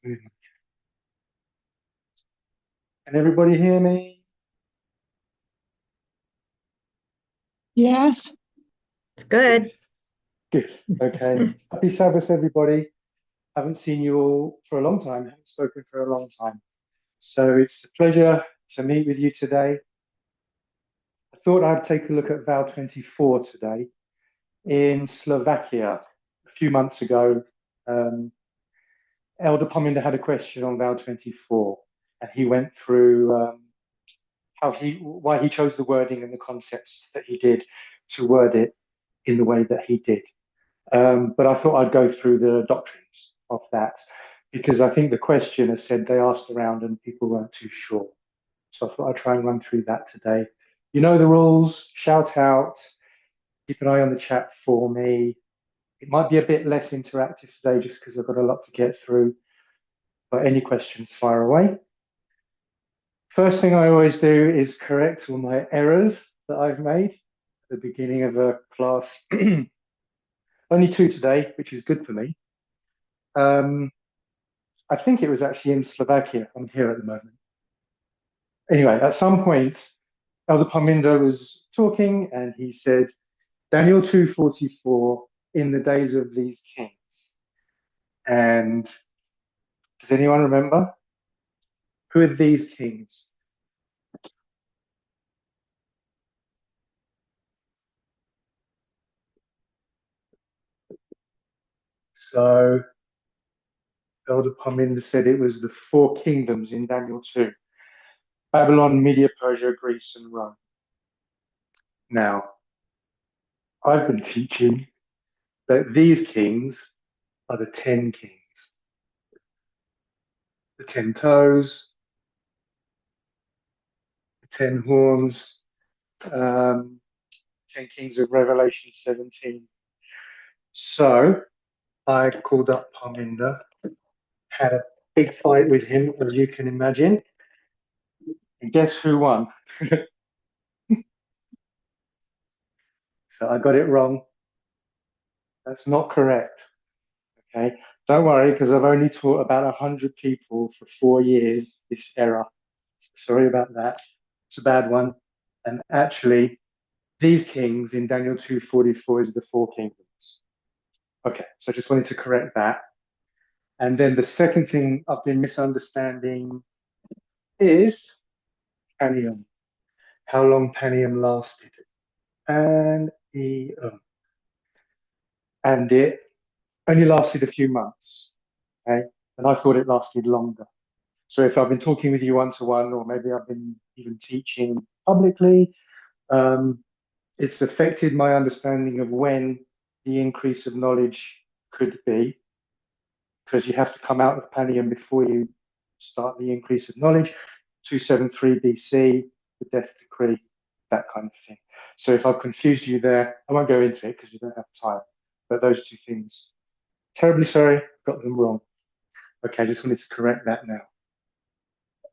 Can everybody hear me? Yes. It's Good. good. Good. Okay. Happy Sabbath, everybody. Haven't seen you all for a long time. Haven't spoken for a long time. So it's a pleasure to meet with you today. I thought I'd take a look at Vow 24 today. In Slovakia, a few months ago, um, Elder Pominder had a question on Vow 24, and he went through why he chose the wording and the concepts that he did to word it in the way that he did. But I thought I'd go through the doctrines of that because I think the questioner said they asked around and people weren't too sure. So I thought I'd try and run through that today. You know the rules, shout out, keep an eye on the chat for me. It might be a bit less interactive today just because I've got a lot to get through, but any questions, fire away. First thing I always do is correct all my errors that I've made at the beginning of a class. Only two today, which is good for me. Um, I think it was actually in Slovakia. I'm here at the moment. Anyway, at some point, Elder Parminder was talking and he said, Daniel 2:44, in the days of these kings. And does anyone remember? Who are these kings? So Elder Parminder said it was the four kingdoms in Daniel 2. Babylon, Media, Persia, Greece, and Rome. Now, I've been teaching that these kings are the 10 kings. The 10 toes, the 10 horns, 10 kings of Revelation 17. So I called up Parminder, had a big fight with him, as you can imagine. And guess who won? So I got it wrong. That's not correct. Okay. Don't worry, because I've only taught about 100 people for 4 years this error. Sorry about that. It's a bad one. And actually, these kings in Daniel 2:44 is the four kingdoms. Okay, so I just wanted to correct that. And then the second thing I've been misunderstanding is Panium, how long Panium lasted. And and it only lasted a few months. Okay, and I thought it lasted longer. So if I've been talking with you one to one, or maybe I've been even teaching publicly, um, it's affected my understanding of when the increase of knowledge could be, because you have to come out of Panium before you start the increase of knowledge. 273 BC, the death decree, that kind of thing. So if I've confused you there, I won't go into it because we don't have time. But those two things, terribly sorry, got them wrong. Okay, I just wanted to correct that now.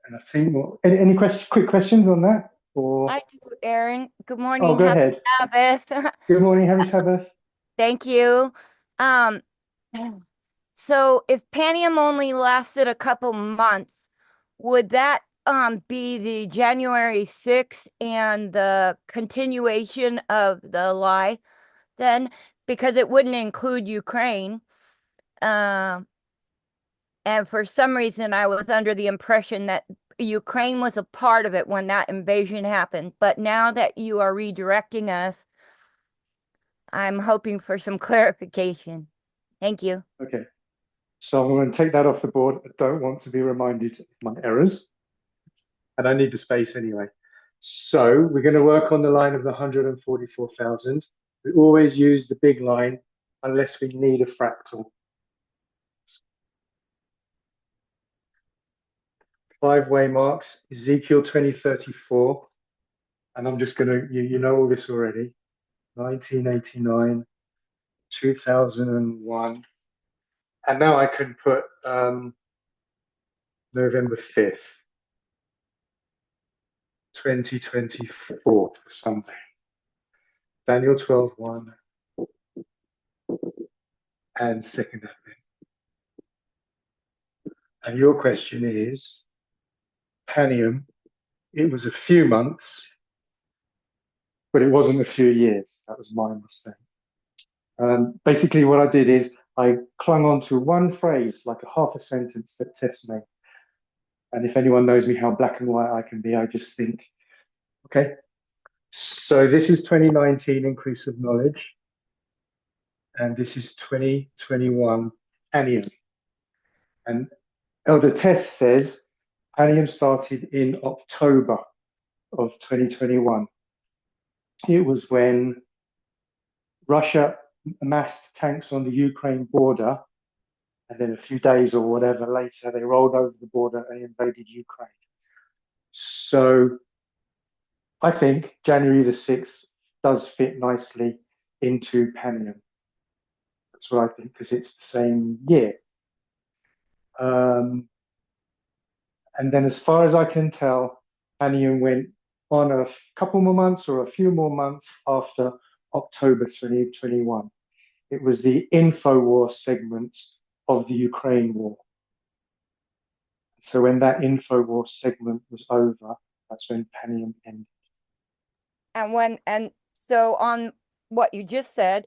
And I think, well, any quick questions on that? Or, I do, Aaron. Good oh, morning. go Happy ahead. Sabbath. Good morning, happy Sabbath. Thank you. Um, so if Panium only lasted a couple months, would that be the January 6th and the continuation of the lie then? Because it wouldn't include Ukraine. Um, and for some reason I was under the impression that Ukraine was a part of it when that invasion happened. But now that you are redirecting us, I'm hoping for some clarification. Thank you. Okay, so I'm going to take that off the board. I don't want to be reminded of my errors, and I need the space anyway. So we're going to work on the line of the 144,000. We always use the big line unless we need a fractal. 5 waymarks, Ezekiel 2034, and I'm just going to, you know all this already, 1989, 2001, and now I can put November 5th, 2024 for Sunday. Daniel 12:1 and second Advent. And your question is, Panium, it was a few months, but it wasn't a few years. That was my mistake. Basically, what I did is I clung on to one phrase, like a half a sentence that tests me. And if anyone knows me how black and white I can be, I just think, okay, so this is 2019 increase of knowledge, and this is 2021 Anium. And Elder Tess says Anium started in October of 2021. It was when Russia amassed tanks on the Ukraine border, and then a few days or whatever later, they rolled over the border and invaded Ukraine. So I think January the 6th does fit nicely into Panium. That's what I think, because it's the same year. And then as far as I can tell, Panium went on a couple more months or a few more months after October 2021. It was the InfoWar segment of the Ukraine war. So when that InfoWar segment was over, that's when Panium ended. And so on what you just said,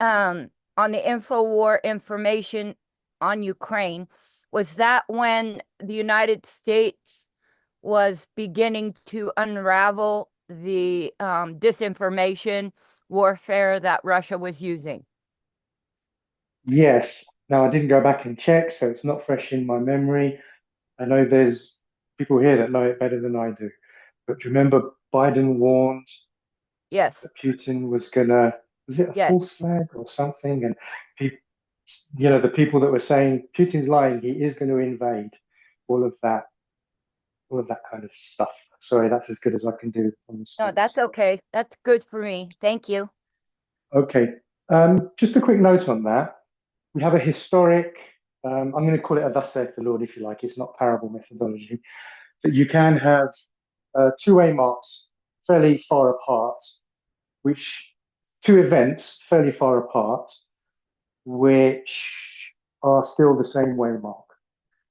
on the InfoWar information on Ukraine, was that when the United States was beginning to unravel the disinformation warfare that Russia was using? Yes. Now, I didn't go back and check, so it's not fresh in my memory. I know there's people here that know it better than I do. But do you remember Biden warned Yes. that Putin was gonna, was it a Yes. false flag or something? And people, the people that were saying Putin's lying, he is going to invade, all of that, all of that kind of stuff. Sorry, that's as good as I can do on the spot. No, that's okay. That's good for me. Thank you. Okay. Just a quick note on that. We have a historic, I'm going to call it a thus saith the Lord, if you like. It's not parable methodology. That you can have two-way marks fairly far apart, which two events fairly far apart, which are still the same way mark.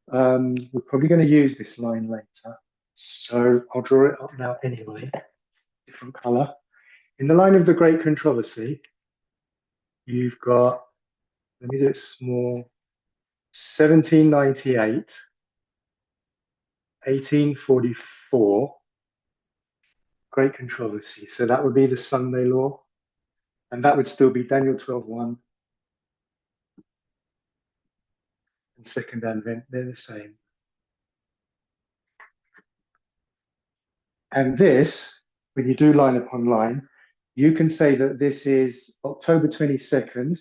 We're probably going to use this line later, so I'll draw it up now anyway, different color. In the line of the Great Controversy, you've got, let me do it small, 1798, 1844, Great Controversy. So that would be the Sunday Law, and that would still be Daniel 12:1 and Second Advent. They're the same. And this, when you do line upon line, you can say that this is October 22nd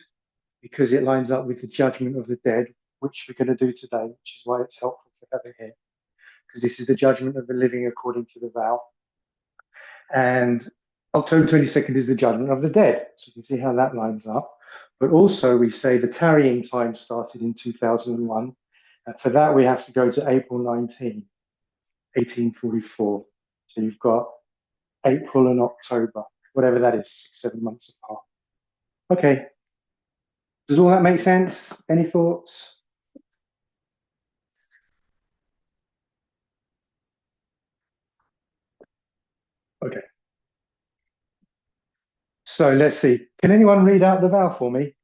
because it lines up with the judgment of the dead, which we're going to do today, which is why it's helpful to have it here, because this is the judgment of the living according to the vow. And October 22nd is the judgment of the dead. So you can see how that lines up. But also we say the tarrying time started in 2001. And for that, we have to go to April 19, 1844. So you've got April and October, whatever that is, 6, 7 months apart. Okay. Does all that make sense? Any thoughts? Okay. So let's see. Can anyone read out the vow for me?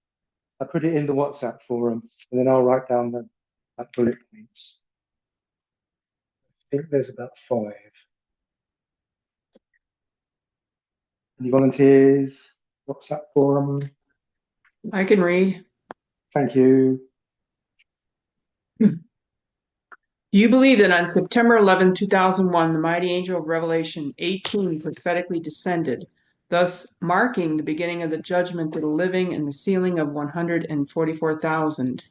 I put it in the WhatsApp forum, and then I'll write down the bullet points. I think there's about 5. Any volunteers? WhatsApp forum? I can read. Thank you. You believe that on September 11, 2001, the mighty angel of Revelation 18 prophetically descended, thus marking the beginning of the judgment of the living and the sealing of 144,000.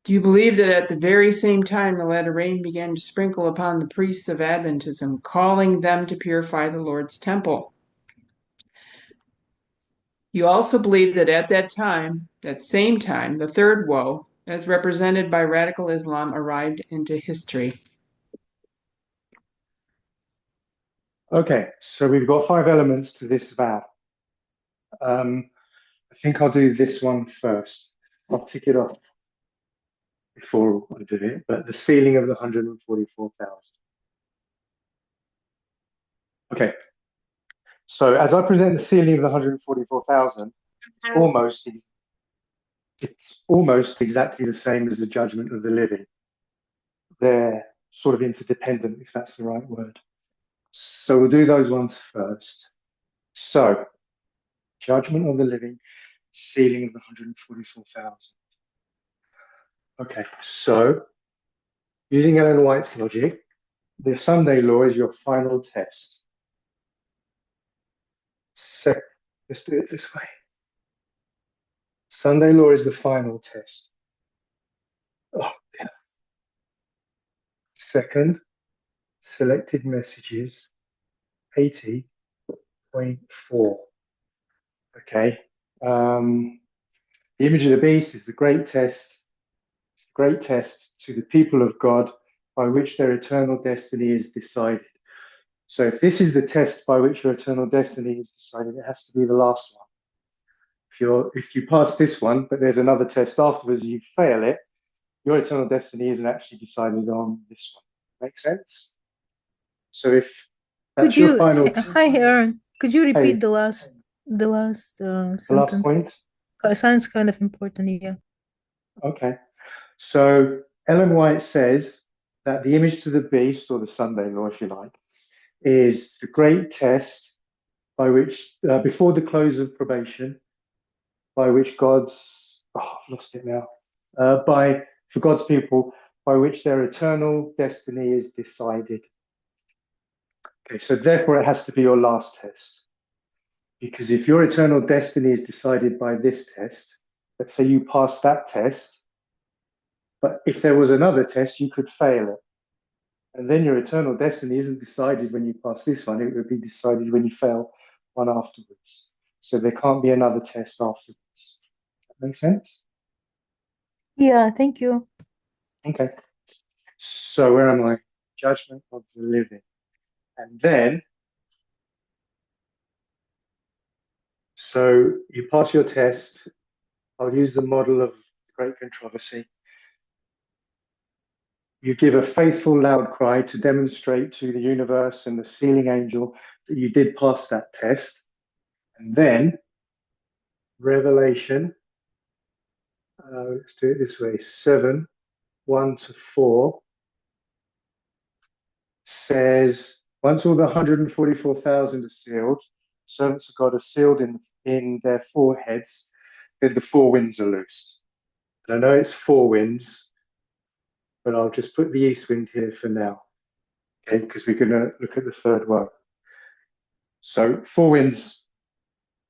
Do you believe that at the very same time the latter rain began to sprinkle upon the priests of Adventism, calling them to purify the Lord's temple? You also believe that at that time, that same time, the third woe, as represented by radical Islam, arrived into history. Okay, so we've got 5 elements to this vow. I think I'll do this one first. I'll tick it off. before I do it, but the sealing of the 144,000. Okay, so as I present the sealing of the 144,000, it's almost exactly the same as the judgment of the living. They're sort of interdependent, if that's the right word. So we'll do those ones first. So, judgment of the living, sealing of the 144,000. Okay, so using Ellen White's logic, the Sunday law is your final test. So let's do it this way. Sunday law is the final test. Oh, yeah. Second, selected messages, 80.4. Okay. The image of the beast is the great test. It's the great test to the people of God by which their eternal destiny is decided. So if this is the test by which your eternal destiny is decided, it has to be the last one. If you pass this one, but there's another test afterwards, you fail it, your eternal destiny isn't actually decided on this one. Make sense? So if that's your final, Hi, Aaron. Could you repeat Hey. the last last sentence? point. It sounds kind of important, yeah. Okay. So Ellen White says that the image to the beast, or the Sunday law, if you like, is the great test by which, before the close of probation, by which God's, I've lost it now, for God's people, by which their eternal destiny is decided. Okay, so therefore it has to be your last test. Because if your eternal destiny is decided by this test, let's say you pass that test, but if there was another test, you could fail it. And then your eternal destiny isn't decided when you pass this one, it would be decided when you fail one afterwards. So there can't be another test afterwards. That make sense? Yeah, thank you. Okay. So where am I? Judgment of the living. And then, so you pass your test. I'll use the model of great controversy. You give a faithful loud cry to demonstrate to the universe and the sealing angel that you did pass that test. And then, Revelation, let's do it this way, 7, 1 to 4, says, once all the 144,000 are sealed, servants of God are sealed in their foreheads, then the four winds are loosed. And I know it's four winds, but I'll just put the east wind here for now, okay, because we're going to look at the third one. So four winds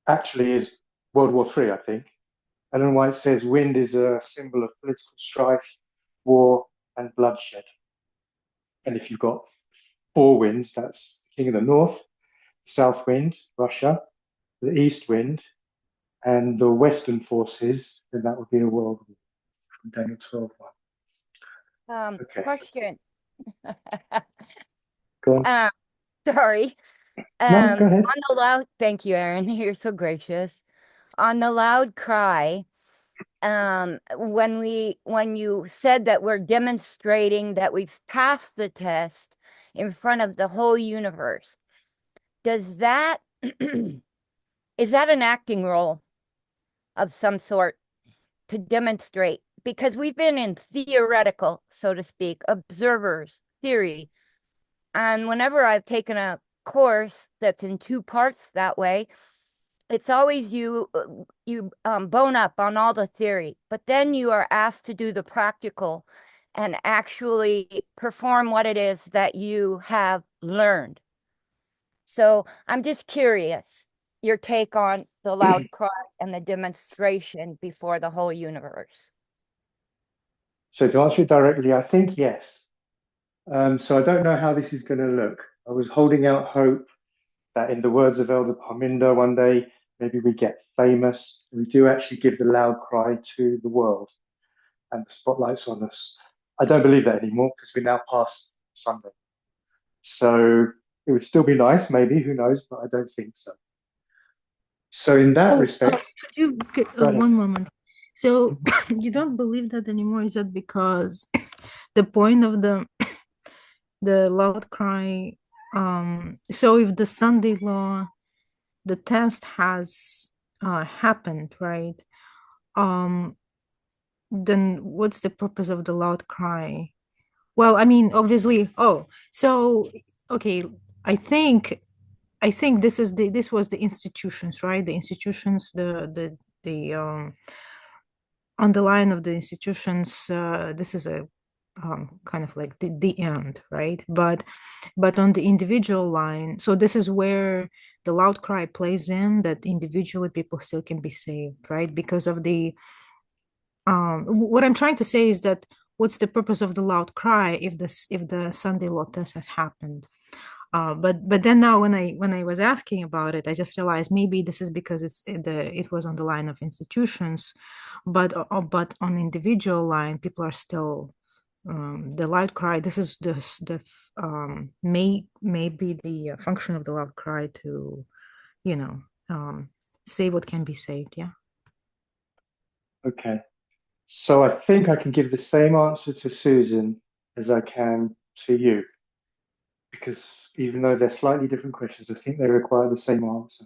actually is World War III, I think. Ellen White says wind is a symbol of political strife, war, and bloodshed. And if you've got four winds, that's the king of the north, south wind, Russia, the east wind, and the western forces, then that would be a world war from Daniel 12:1. Okay. Question. Go on. Sorry. No, go ahead. On the loud, thank you, Aaron. You're so gracious. On the loud cry, when you said that we're demonstrating that we've passed the test in front of the whole universe, does that is that an acting role of some sort to demonstrate? Because we've been in theoretical, so to speak, observers theory, and whenever I've taken a course that's in two parts that way, it's always you bone up on all the theory, but then you are asked to do the practical and actually perform what it is that you have learned. So I'm just curious, your take on the loud cry and the demonstration before the whole universe. So to answer it directly, I think yes. So I don't know how this is going to look. I was holding out hope that, in the words of Elder Parminder, one day maybe we get famous. We do actually give the loud cry to the world, and the spotlight's on us. I don't believe that anymore because we're now past Sunday. So it would still be nice, maybe, who knows, but I don't think so. So in that respect, Could you go ahead. one moment. So you don't believe that anymore? Is that because the point of the loud cry? So if the Sunday law, the test has happened, right? Um, then what's the purpose of the loud cry? Well, I mean, obviously, so okay, I think this was the institutions, right? The institutions, the on the line of the institutions, this is a kind of like the end, right? But on the individual line, so this is where the loud cry plays in, that individually people still can be saved, right? Because of the what I'm trying to say is that what's the purpose of the loud cry if the Sunday law test has happened? But then now when I was asking about it, I just realized maybe this is because it was on the line of institutions, but on individual line, people are still the loud cry. This is maybe the function of the loud cry to, you know, save what can be saved. Yeah. Okay. So I think I can give the same answer to Susan as I can to you, because even though they're slightly different questions, I think they require the same answer.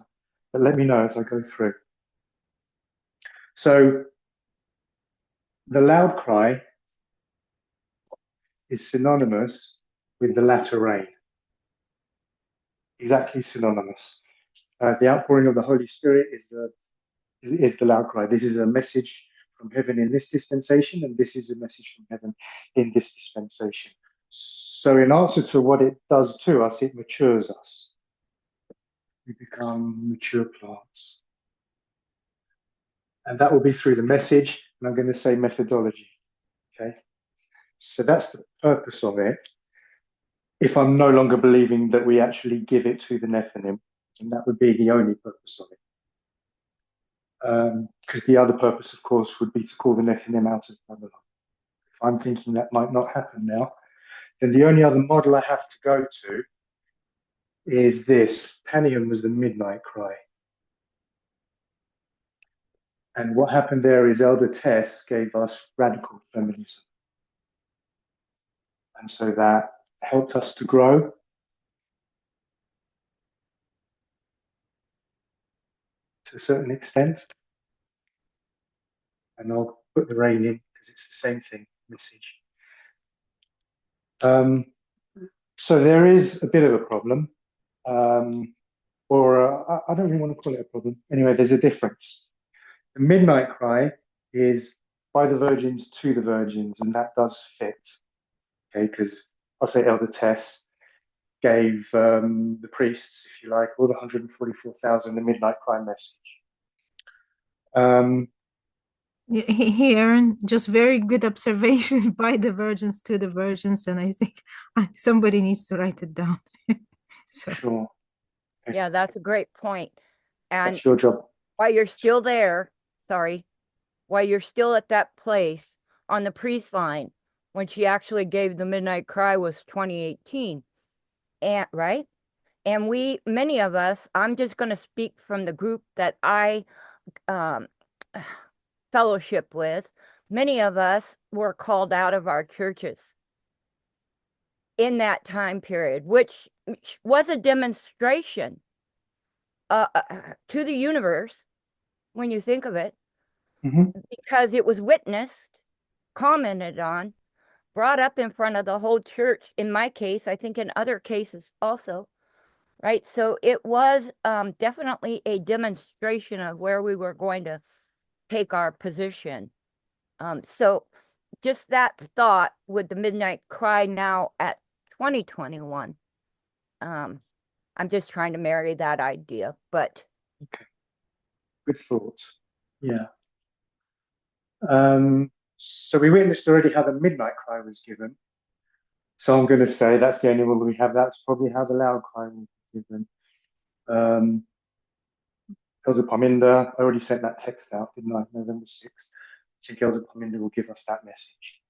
But let me know as I go through. So the loud cry is synonymous with the latter rain. Exactly synonymous. The outpouring of the Holy Spirit is the loud cry. This is a message from heaven in this dispensation, and this is a message from heaven in this dispensation. So in answer to what it does to us, it matures us. We become mature plants. And that will be through the message, and I'm going to say methodology. Okay. So that's the purpose of it. If I'm no longer believing that we actually give it to the Nephilim, and that would be the only purpose of it. Because the other purpose, of course, would be to call the Nephilim out of Babylon. If I'm thinking that might not happen now, then the only other model I have to go to is this. Panium was the midnight cry. And what happened there is Elder Tess gave us radical feminism. And so that helped us to grow. To a certain extent. And I'll put the rain in because it's the same thing, message. So there is a bit of a problem. I don't really want to call it a problem. Anyway, there's a difference. The midnight cry is by the virgins to the virgins, and that does fit. Okay, because I'll say Elder Tess gave the priests, if you like, all the 144,000 the midnight cry message. Hey, Aaron, just very good observation by the virgins to the virgins, and I think somebody needs to write it down. So Sure. Okay. Yeah, that's a great point. And That's your job. while you're still there, while you're still at that place on the priest line, when she actually gave the midnight cry was 2018. And right? And many of us, I'm just going to speak from the group that I um, fellowship with, many of us were called out of our churches in that time period, which was a demonstration to the universe when you think of it, because it was witnessed, commented on, brought up in front of the whole church. In my case, I think in other cases also, right? So it was definitely a demonstration of where we were going to take our position. So just that thought with the midnight cry now at 2021. I'm just trying to marry that idea, but okay. Good thought. Yeah. So we witnessed already how the midnight cry was given. So I'm going to say that's the only one we have. That's probably how the loud cry was given. Elder Parminder, I already sent that text out, didn't I? November 6th. I think Elder Parminder will give us that message.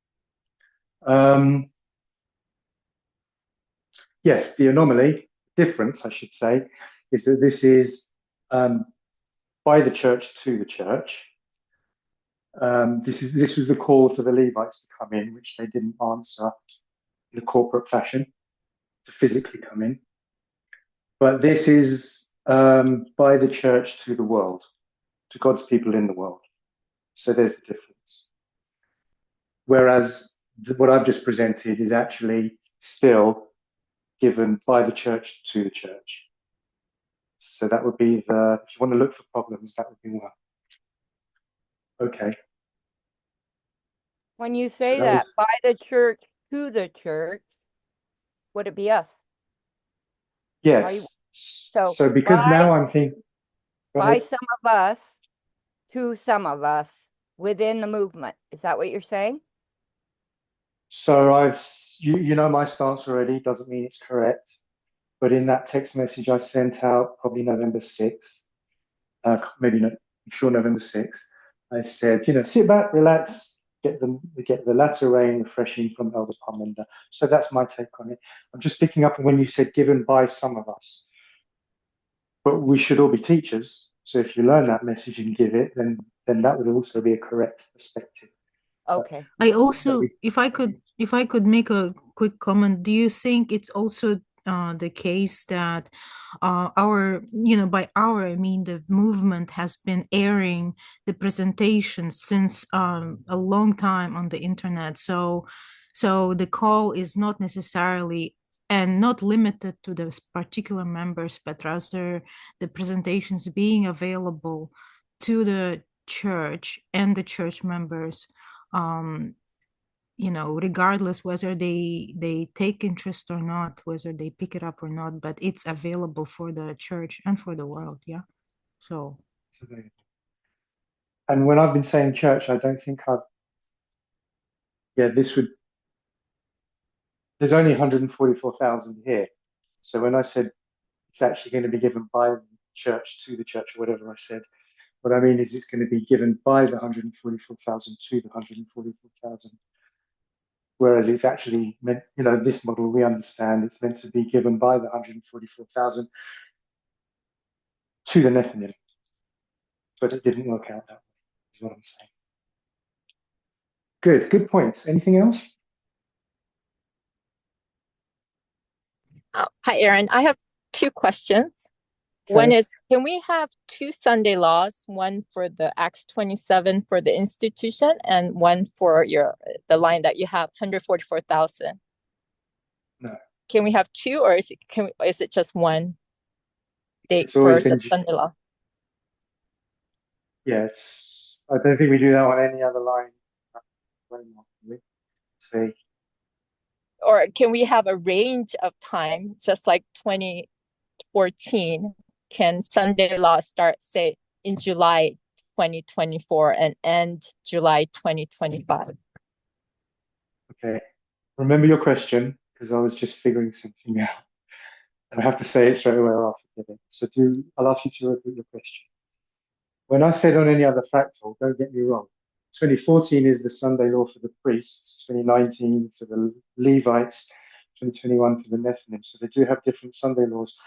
Yes, the anomaly, difference, I should say, is that this is by the church to the church. This was the call for the Levites to come in, which they didn't answer in a corporate fashion to physically come in. But this is by the church to the world, to God's people in the world. So there's the difference. Whereas what I've just presented is actually still given by the church to the church. So that would be if you want to look for problems, that would be one. Okay. When you say that that, by the church to the church, would it be us? Yes. So So because now I'm thinking, by some of us to some of us within the movement. Is that what you're saying? so you know my stance already, doesn't mean it's correct. But in that text message I sent out probably November 6th, maybe not, I'm sure November 6th, I said, sit back, relax, get the latter rain refreshing from Elder Parmenda. So that's my take on it. I'm just picking up on when you said given by some of us. But we should all be teachers. So if you learn that message and give it, then that would also be a correct perspective. Okay. I also, if I could make a quick comment, do you think it's also the case that by our, I mean, the movement has been airing the presentation since a long time on the internet. So the call is not necessarily and not limited to those particular members, but rather the presentations being available to the church and the church members, regardless whether they take interest or not, whether they pick it up or not, but it's available for the church and for the world. Yeah. So. And when I've been saying church, I don't think there's only 144,000 here. So when I said it's actually going to be given by the church to the church, or whatever I said, what I mean is it's going to be given by the 144,000 to the 144,000. Whereas it's actually meant, this model, we understand it's meant to be given by the 144,000 to the Nephilim. But it didn't work out that way, is what I'm saying. Good points. Anything else? Hi, Aaron. I have two questions. Okay. One is, can we have two Sunday laws, one for the Acts 27 for the institution and one for the line that you have 144,000? No. Can we have two, or is it just one date It's for always been Sunday law? Yes. I don't think we do that on any other line. See. Or can we have a range of time, just like 2014? Can Sunday law start, say, in July 2024 and end July 2025? Okay. Remember your question, because I was just figuring something out. I have to say it straight away or I'll forget it. So I'll ask you to repeat your question. When I said on any other fractal, don't get me wrong, 2014 is the Sunday law for the priests, 2019 for the Levites, 2021 for the Nephilim. So they do have different Sunday laws.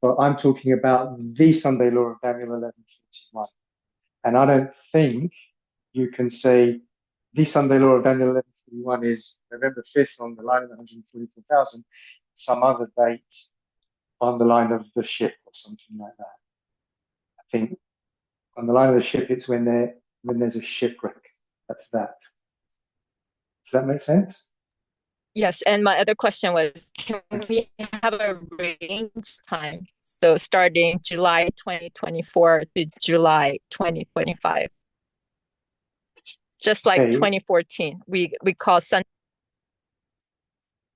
But I'm talking about the Sunday law of Daniel 11:41. And I don't think you can say the Sunday law of Daniel 11:41 is November 5th on the line of 144,000, some other date on the line of the ship or something like that. I think on the line of the ship, it's when there's a shipwreck. That's that. Does that make sense? Yes, and my other question was, can we have a range time? So starting July 2024 to July 2025. Just like 2014, we call Sunday.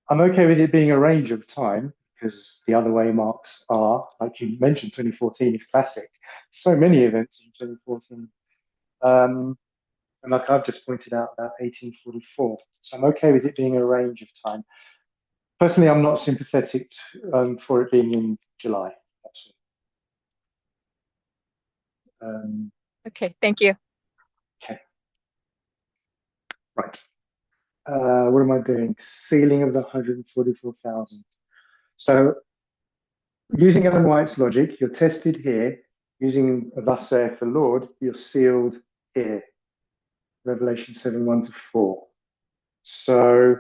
I'm okay with it being a range of time because the other way marks are, like you mentioned, 2014 is classic. So many events in 2014. And like I've just pointed out, about 1844. So I'm okay with it being a range of time. Personally, I'm not sympathetic for it being in July. That's all. Okay, thank you. Okay. Right. What am I doing? Sealing of the 144,000. So using Ellen White's logic, you're tested here. Using thus saith the Lord, you're sealed here. Revelation 7, 1 to 4. So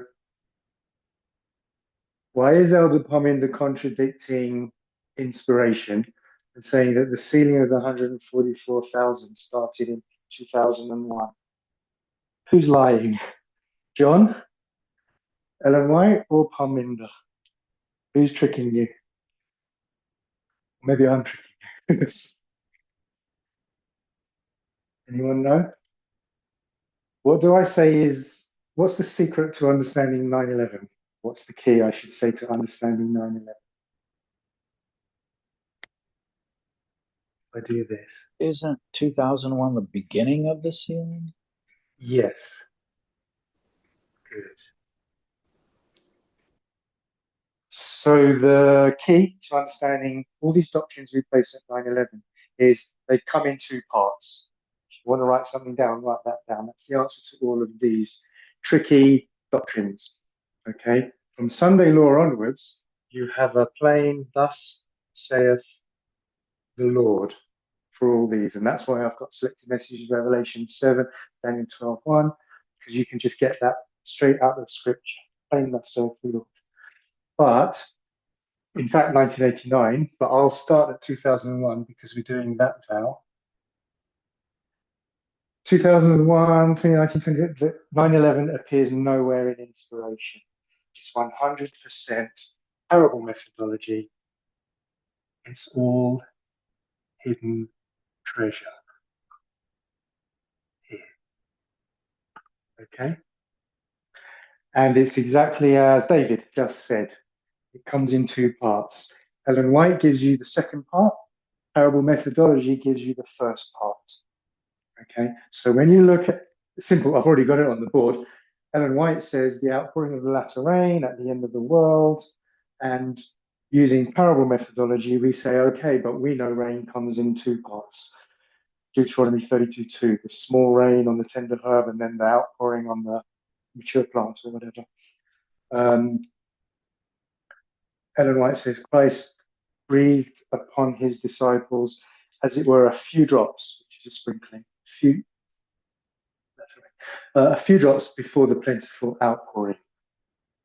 why is Elder Pominder contradicting inspiration and saying that the sealing of the 144,000 started in 2001? Who's lying? John, Ellen White, or Pominder? Who's tricking you? Maybe I'm tricking you. Anyone know? What do I say is, what's the secret to understanding 9/11? What's the key, I should say, to understanding 9/11? I do this. Isn't 2001 the beginning of the sealing? Yes. Good. So the key to understanding all these doctrines we place at 9/11 is they come in two parts. If you want to write something down, write that down. That's the answer to all of these tricky doctrines. Okay. From Sunday law onwards, you have a plain "thus saith the Lord" for all these, and that's why I've got selected messages, Revelation 7, Daniel 12:1, because you can just get that straight out of Scripture. Plain "thus saith the Lord." But in fact, 1989, but I'll start at 2001 because we're doing that vow. 2001, 2019, 2020, 9/11 appears nowhere in inspiration. It's 100% parable methodology. It's all hidden treasure here. Okay? And it's exactly as David just said. It comes in two parts. Ellen White gives you the second part. Parable methodology gives you the first part. Okay, so when you look at simple, I've already got it on the board. Ellen White says the outpouring of the latter rain at the end of the world, and using parable methodology, we say, okay, but we know rain comes in two parts. Deuteronomy 32:2, the small rain on the tender herb, and then the outpouring on the mature plants or whatever. Ellen White says Christ breathed upon his disciples, as it were, a few drops, which is a sprinkling, a few drops before the plentiful outpouring.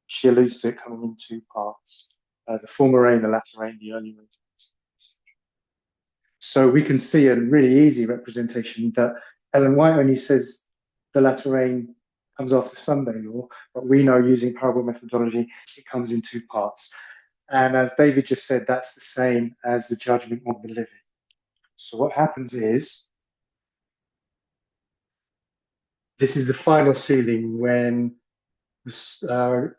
She alludes to it coming in two parts: the former rain, the latter rain, the early rain. So we can see a really easy representation that Ellen White only says the latter rain comes after Sunday law, but we know using parable methodology, it comes in two parts. And as David just said, that's the same as the judgment of the living. So what happens is, this is the final sealing when the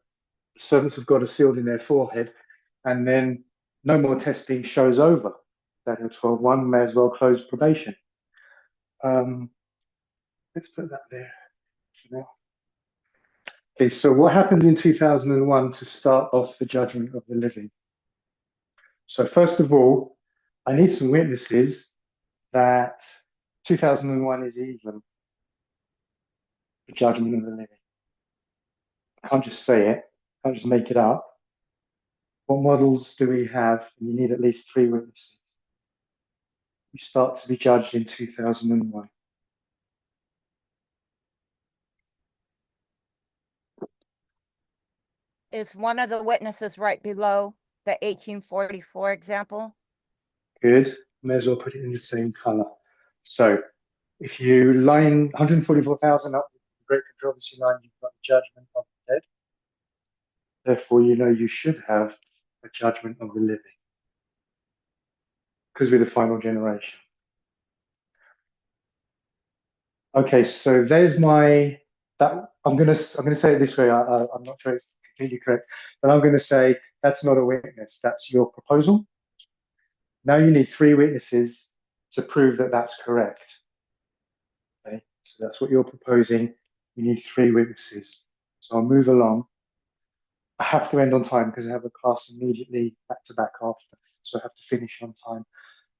servants of God are sealed in their forehead, and then no more testing shows over. Daniel 12:1 may as well close probation. Let's put that there for now. Okay, so what happens in 2001 to start off the judgment of the living? So first of all, I need some witnesses that 2001 is even the judgment of the living. I can't just say it, I can't just make it up. What models do we have? You need at least 3 witnesses. You start to be judged in 2001. Is one of the witnesses right below the 1844 example? Good. May as well put it in the same color. So if you line 144,000 up with the great controversy line, you've got the judgment of the dead. Therefore, you know you should have a judgment of the living, because we're the final generation. Okay, so there's my that. I'm gonna say it this way. I'm not sure it's completely correct, but I'm gonna say that's not a witness. That's your proposal. Now you need 3 witnesses to prove that that's correct. Okay, so that's what you're proposing. You need 3 witnesses. So I'll move along. I have to end on time because I have a class immediately back to back after, so I have to finish on time.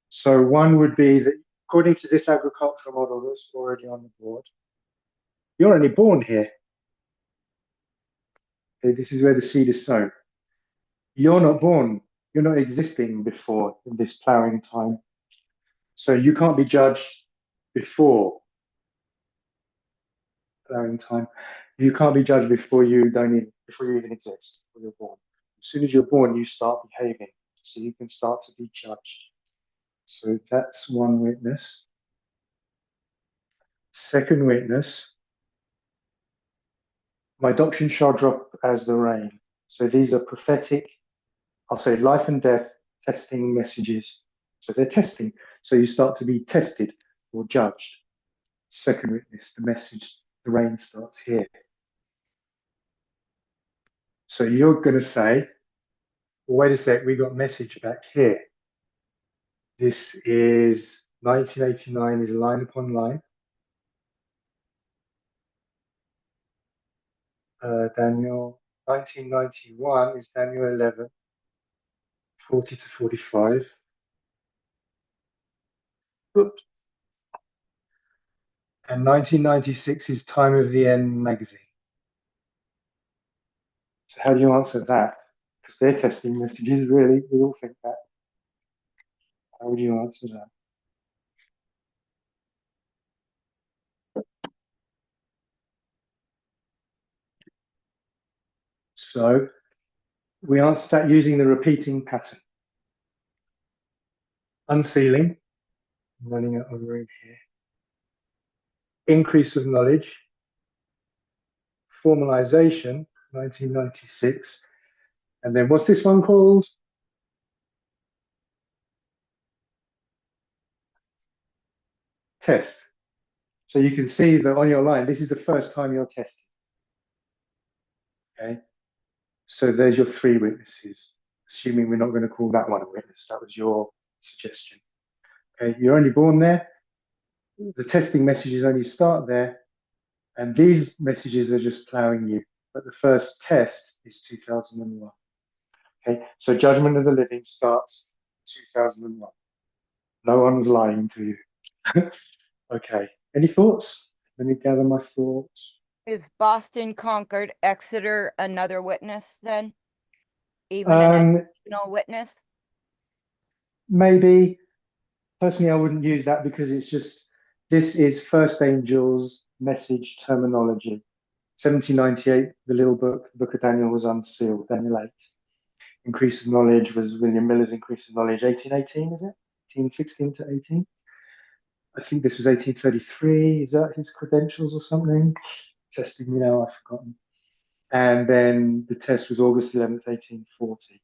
So one would be that according to this agricultural model that's already on the board, you're only born here. Okay, this is where the seed is sown. You're not born, you're not existing before in this ploughing time. So you can't be judged before plowing time. You can't be judged before you even exist, before you're born. As soon as you're born, you start behaving, so you can start to be judged. So that's one witness. Second witness, my doctrine shall drop as the rain. So these are prophetic, I'll say life and death testing messages. So they're testing. So you start to be tested or judged. Second witness, the message, the rain starts here. So you're going to say, well, wait a sec, we got message back here. This is 1989 is line upon line. Daniel, 1991 is Daniel 11, 40 to 45. Oops. And 1996 is Time of the End magazine. So how do you answer that? Because they're testing messages, really. We all think that. How would you answer that? So we answer that using the repeating pattern. Unsealing, I'm running out of room here. Increase of knowledge. Formalization, 1996. And then what's this one called? Test. So you can see that on your line, this is the first time you're testing. Okay. So there's your three witnesses, assuming we're not going to call that one a witness. That was your suggestion. Okay. You're only born there. The testing messages only start there. And these messages are just plowing you. But the first test is 2001. Okay. So Judgment of the Living starts 2001. No one's lying to you. Okay. Any thoughts? Let me gather my thoughts. Is Boston Concord Exeter another witness then? Even an additional witness? Maybe. Personally, I wouldn't use that because it's just, this is First Angel's message terminology. 1798, the little book, the Book of Daniel was unsealed, Daniel 8. Increase of knowledge was William Miller's Increase of Knowledge, 1818, is it? 1816 to 18? I think this was 1833. Is that his credentials or something? Testing me now, I've forgotten. And then the test was August 11th, 1840.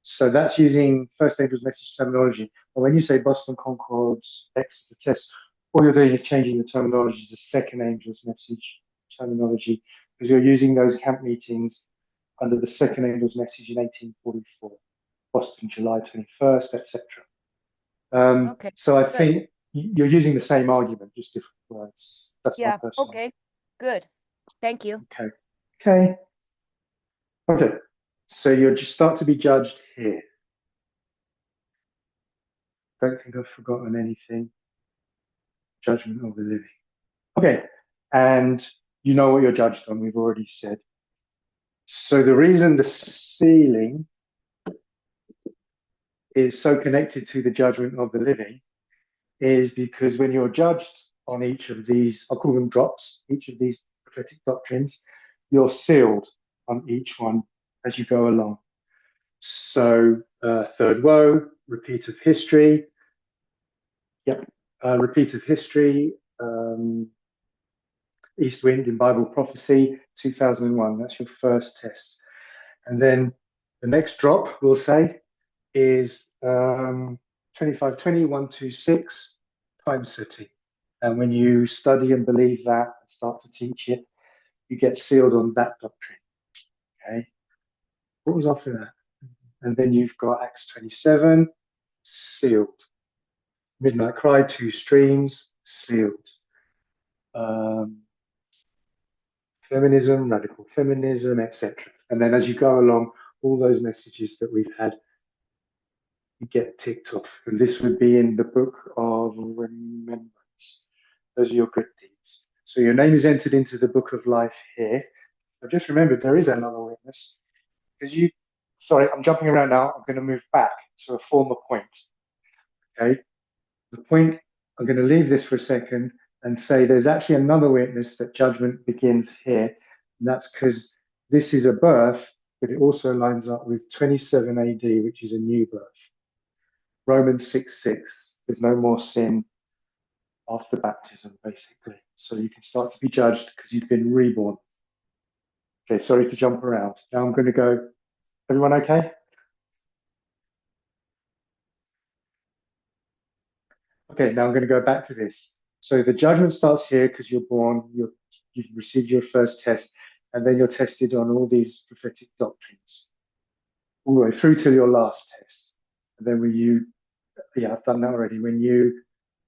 So that's using First Angel's message terminology. But when you say Boston Concord's Exeter test, all you're doing is changing the terminology to Second Angel's message terminology, because you're using those camp meetings under the Second Angel's message in 1844, Boston, July 21st, etc. Okay, so I good. think you're using the same argument, just different words. That's my Yeah, personal. okay, good. Thank you. Okay. Okay. Okay. So you'll just start to be judged here. Don't think I've forgotten anything. Judgment of the living. Okay. And you know what you're judged on, we've already said. So the reason the sealing is so connected to the judgment of the living is because when you're judged on each of these, I'll call them drops, each of these prophetic doctrines, you're sealed on each one as you go along. So third woe, repeat of history. Yep, repeat of history. East Wind in Bible Prophecy, 2001. That's your first test. And then the next drop, we'll say, is 2520, 126, time setting. And when you study and believe that and start to teach it, you get sealed on that doctrine. Okay. What was after that? And then you've got Acts 27, sealed. Midnight Cry, two streams, sealed. Feminism, radical feminism, etc. And then as you go along, all those messages that we've had, you get ticked off. And this would be in the book of remembrance. Those are your good deeds. So your name is entered into the book of life here. I've just remembered there is another witness. Because sorry, I'm jumping around now. I'm going to move back to a former point. Okay. The point, I'm going to leave this for a second and say there's actually another witness that judgment begins here. And that's because this is a birth, but it also lines up with 27 AD, which is a new birth. Romans 6:6, there's no more sin after baptism, basically. So you can start to be judged because you've been reborn. Okay, sorry to jump around. Now I'm going to go, everyone okay? Okay, now I'm going to go back to this. So the judgment starts here because you're born, you've received your first test, and then you're tested on all these prophetic doctrines, all the way through till your last test. And then I've done that already. When you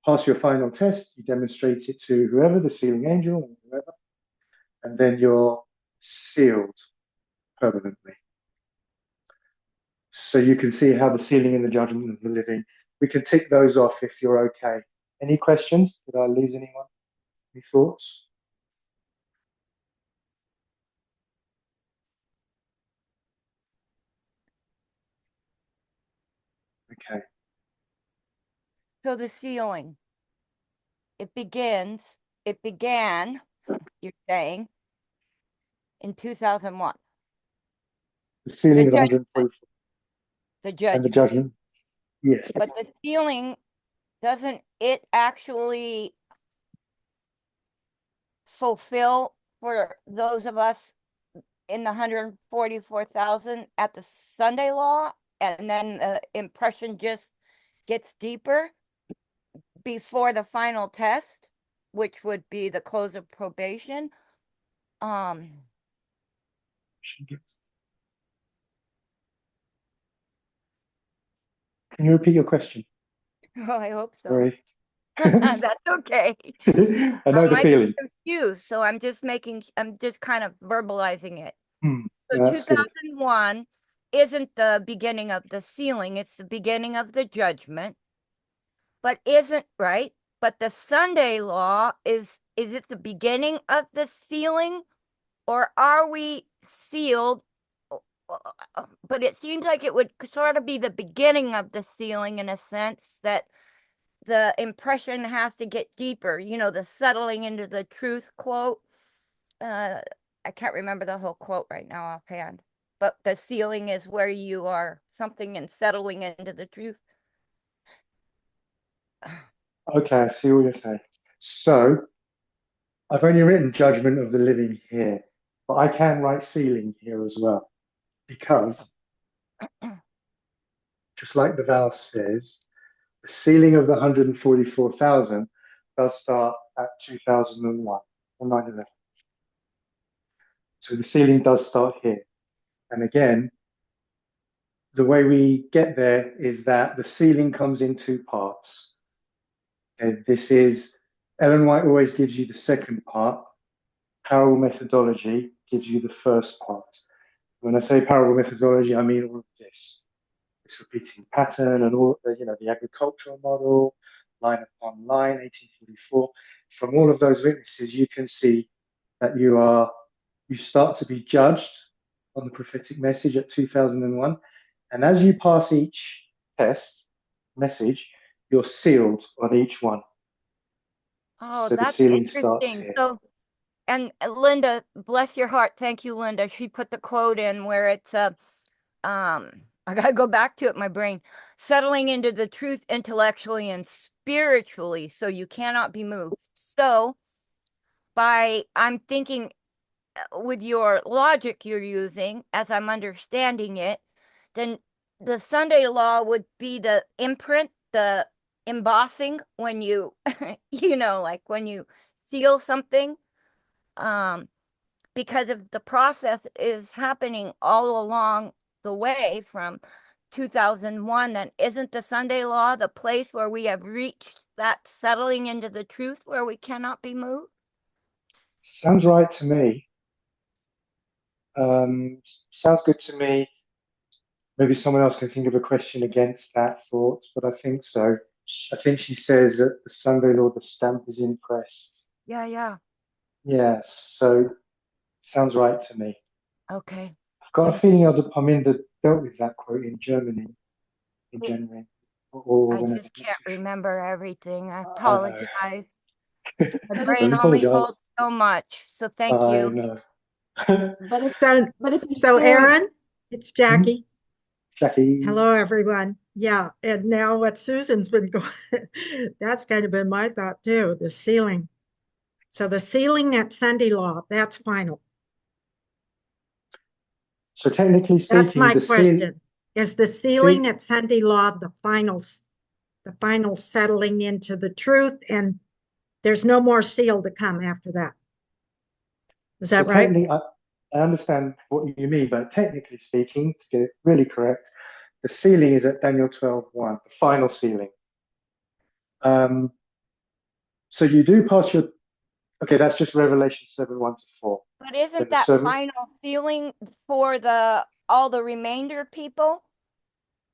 pass your final test, you demonstrate it to whoever, the sealing angel, or whoever, and then you're sealed permanently. So you can see how the sealing and the judgment of the living, we can tick those off if you're okay. Any questions? Did I lose anyone? Any thoughts? Okay. So the sealing, it began, you're saying, in 2001. The sealing The of 144 The and the judgment. judgment. Yes. But the sealing, doesn't it actually fulfill for those of us in the 144,000 at the Sunday law, and then the impression just gets deeper before the final test, which would be the close of probation? Can you repeat your question? Oh, I hope so. Sorry. That's okay. I know the might be feeling. confused, so I'm just kind of verbalizing it. So No, that's good. 2001 isn't the beginning of the sealing, it's the beginning of the judgment. But right? But the Sunday law is it the beginning of the sealing, or are we sealed? But it seems like it would sort of be the beginning of the sealing, in a sense that the impression has to get deeper, the settling into the truth quote. I can't remember the whole quote right now offhand, but the sealing is where you are something and settling into the truth. Okay, I see what you're saying. So I've only written judgment of the living here, but I can write sealing here as well, because just like the vow says, the sealing of the 144,000 does start at 2001 or 9/11. So the sealing does start here. And again, the way we get there is that the sealing comes in two parts. Okay, this is, Ellen White always gives you the second part. Parable methodology gives you the first part. When I say parable methodology, I mean all of this repeating pattern and all the agricultural model, line upon line, 1844. From all of those witnesses, you can see that you start to be judged on the prophetic message at 2001. And as you pass each message, you're sealed on each one. Oh, So the that's sealing starts interesting. here. So, and Linda, bless your heart. Thank you, Linda. She put the quote in where it's I gotta go back to it, my brain. Settling into the truth intellectually and spiritually, so you cannot be moved. So I'm thinking with your logic you're using, as I'm understanding it, then the Sunday law would be the imprint, the embossing when you, like when you seal something. Because if the process is happening all along the way from 2001, then isn't the Sunday law the place where we have reached that settling into the truth where we cannot be moved? Sounds right to me. Sounds good to me. Maybe someone else can think of a question against that thought, but I think so. I think she says that the Sunday law, the stamp is impressed. Yeah. Yes, so sounds right to me. Okay. I've got a Thank feeling Arminda dealt with that quote in Germany in January. Or I whenever. just can't remember everything. I I know. apologize. My I brain only apologize. holds so much, so thank I you. know. But if you So said- Aaron, it's Jackie. Jackie. Hello, everyone. Yeah, and now what Susan's been going, that's kind of been my thought too, the ceiling. So the ceiling at Sunday Law, that's final. So technically That's speaking, my the question. Is the ceiling See- at Sunday Law the final settling into the truth, and there's no more seal to come after that? Is so that right? technically, I understand what you mean, but technically speaking, to get it really correct, the sealing is at Daniel 12:1, the final sealing. So you do pass your, okay, that's just Revelation 7:1-4. But isn't But the that servant- final feeling for all the remainder people?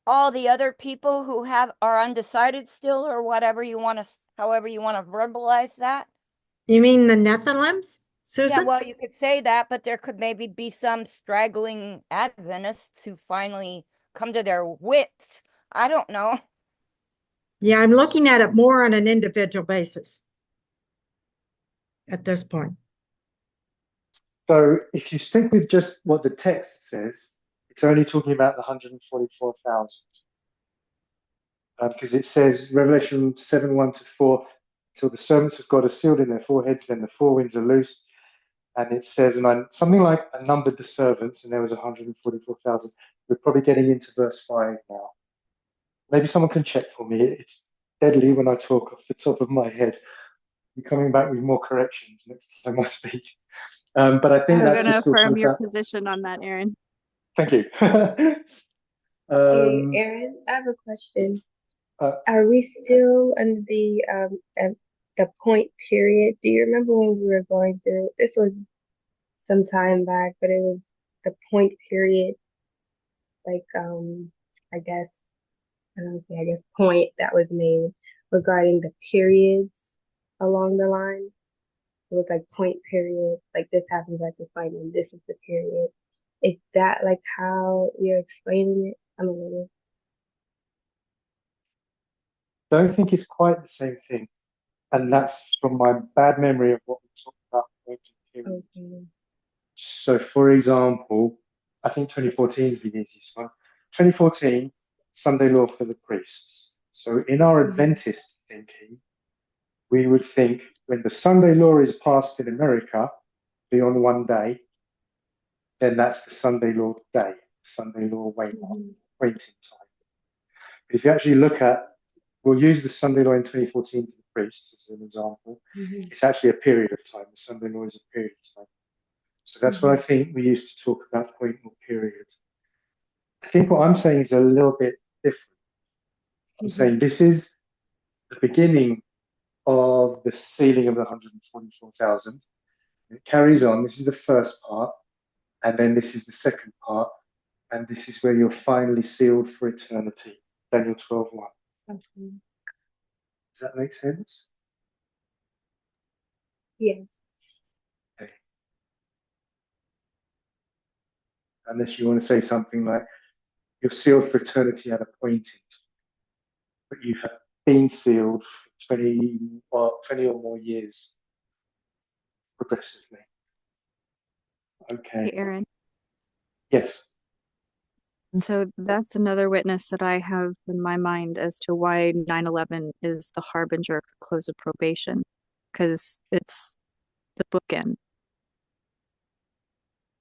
All the other people who are undecided still, or whatever you want to, however you want to verbalize that? You mean the Nephilims, Yeah, Susan? well, you could say that, but there could maybe be some straggling Adventists who finally come to their wits. I don't know. Yeah, I'm looking at it more on an individual basis at this point. So if you stick with just what the text says, it's only talking about the 144,000. Because it says Revelation 7:1-4, till the servants of God are sealed in their foreheads, then the four winds are loosed. And it says, something like I numbered the servants, and there was 144,000. We're probably getting into verse 5 now. Maybe someone can check for me. It's deadly when I talk off the top of my head. I'm coming back with more corrections next time I speak. But I think I'm that's going to just talking affirm your about. position on that, Aaron. Thank you. Hey, Aaron, I have a question. Are we still under the point period? Do you remember when we were going through, this was some time back, but it was the point period, like I guess I don't know, I guess point that was made regarding the periods along the line. It was like point period, like this happens at this point, and this is the period. Is that like how you're explaining it? I'm a little. Don't think it's quite the same thing. And that's from my bad memory of what we talked about. Okay. So, for example, I think 2014 is the easiest one. 2014, Sunday law for the priests. So, in our Adventist thinking, we would think when the Sunday law is passed in America, beyond one day, then that's the Sunday law day, Sunday law waiting time. But if you actually look at, we'll use the Sunday law in 2014 for the priests as an example. It's actually a period of time. The Sunday law is a period of time. So that's what I think we used to talk about point or period. I think what I'm saying is a little bit different. I'm saying this is the beginning of the sealing of the 144,000. It carries on. This is the first part, and then this is the second part, and this is where you're finally sealed for eternity. Daniel 12:1. Does that make sense? Yes. Okay. Unless you want to say something like, you're sealed for eternity at a point in time, but you have been sealed for 20 or more years progressively. Okay. Hey, Aaron. Yes. So that's another witness that I have in my mind as to why 9/11 is the harbinger for close of probation, because it's the bookend.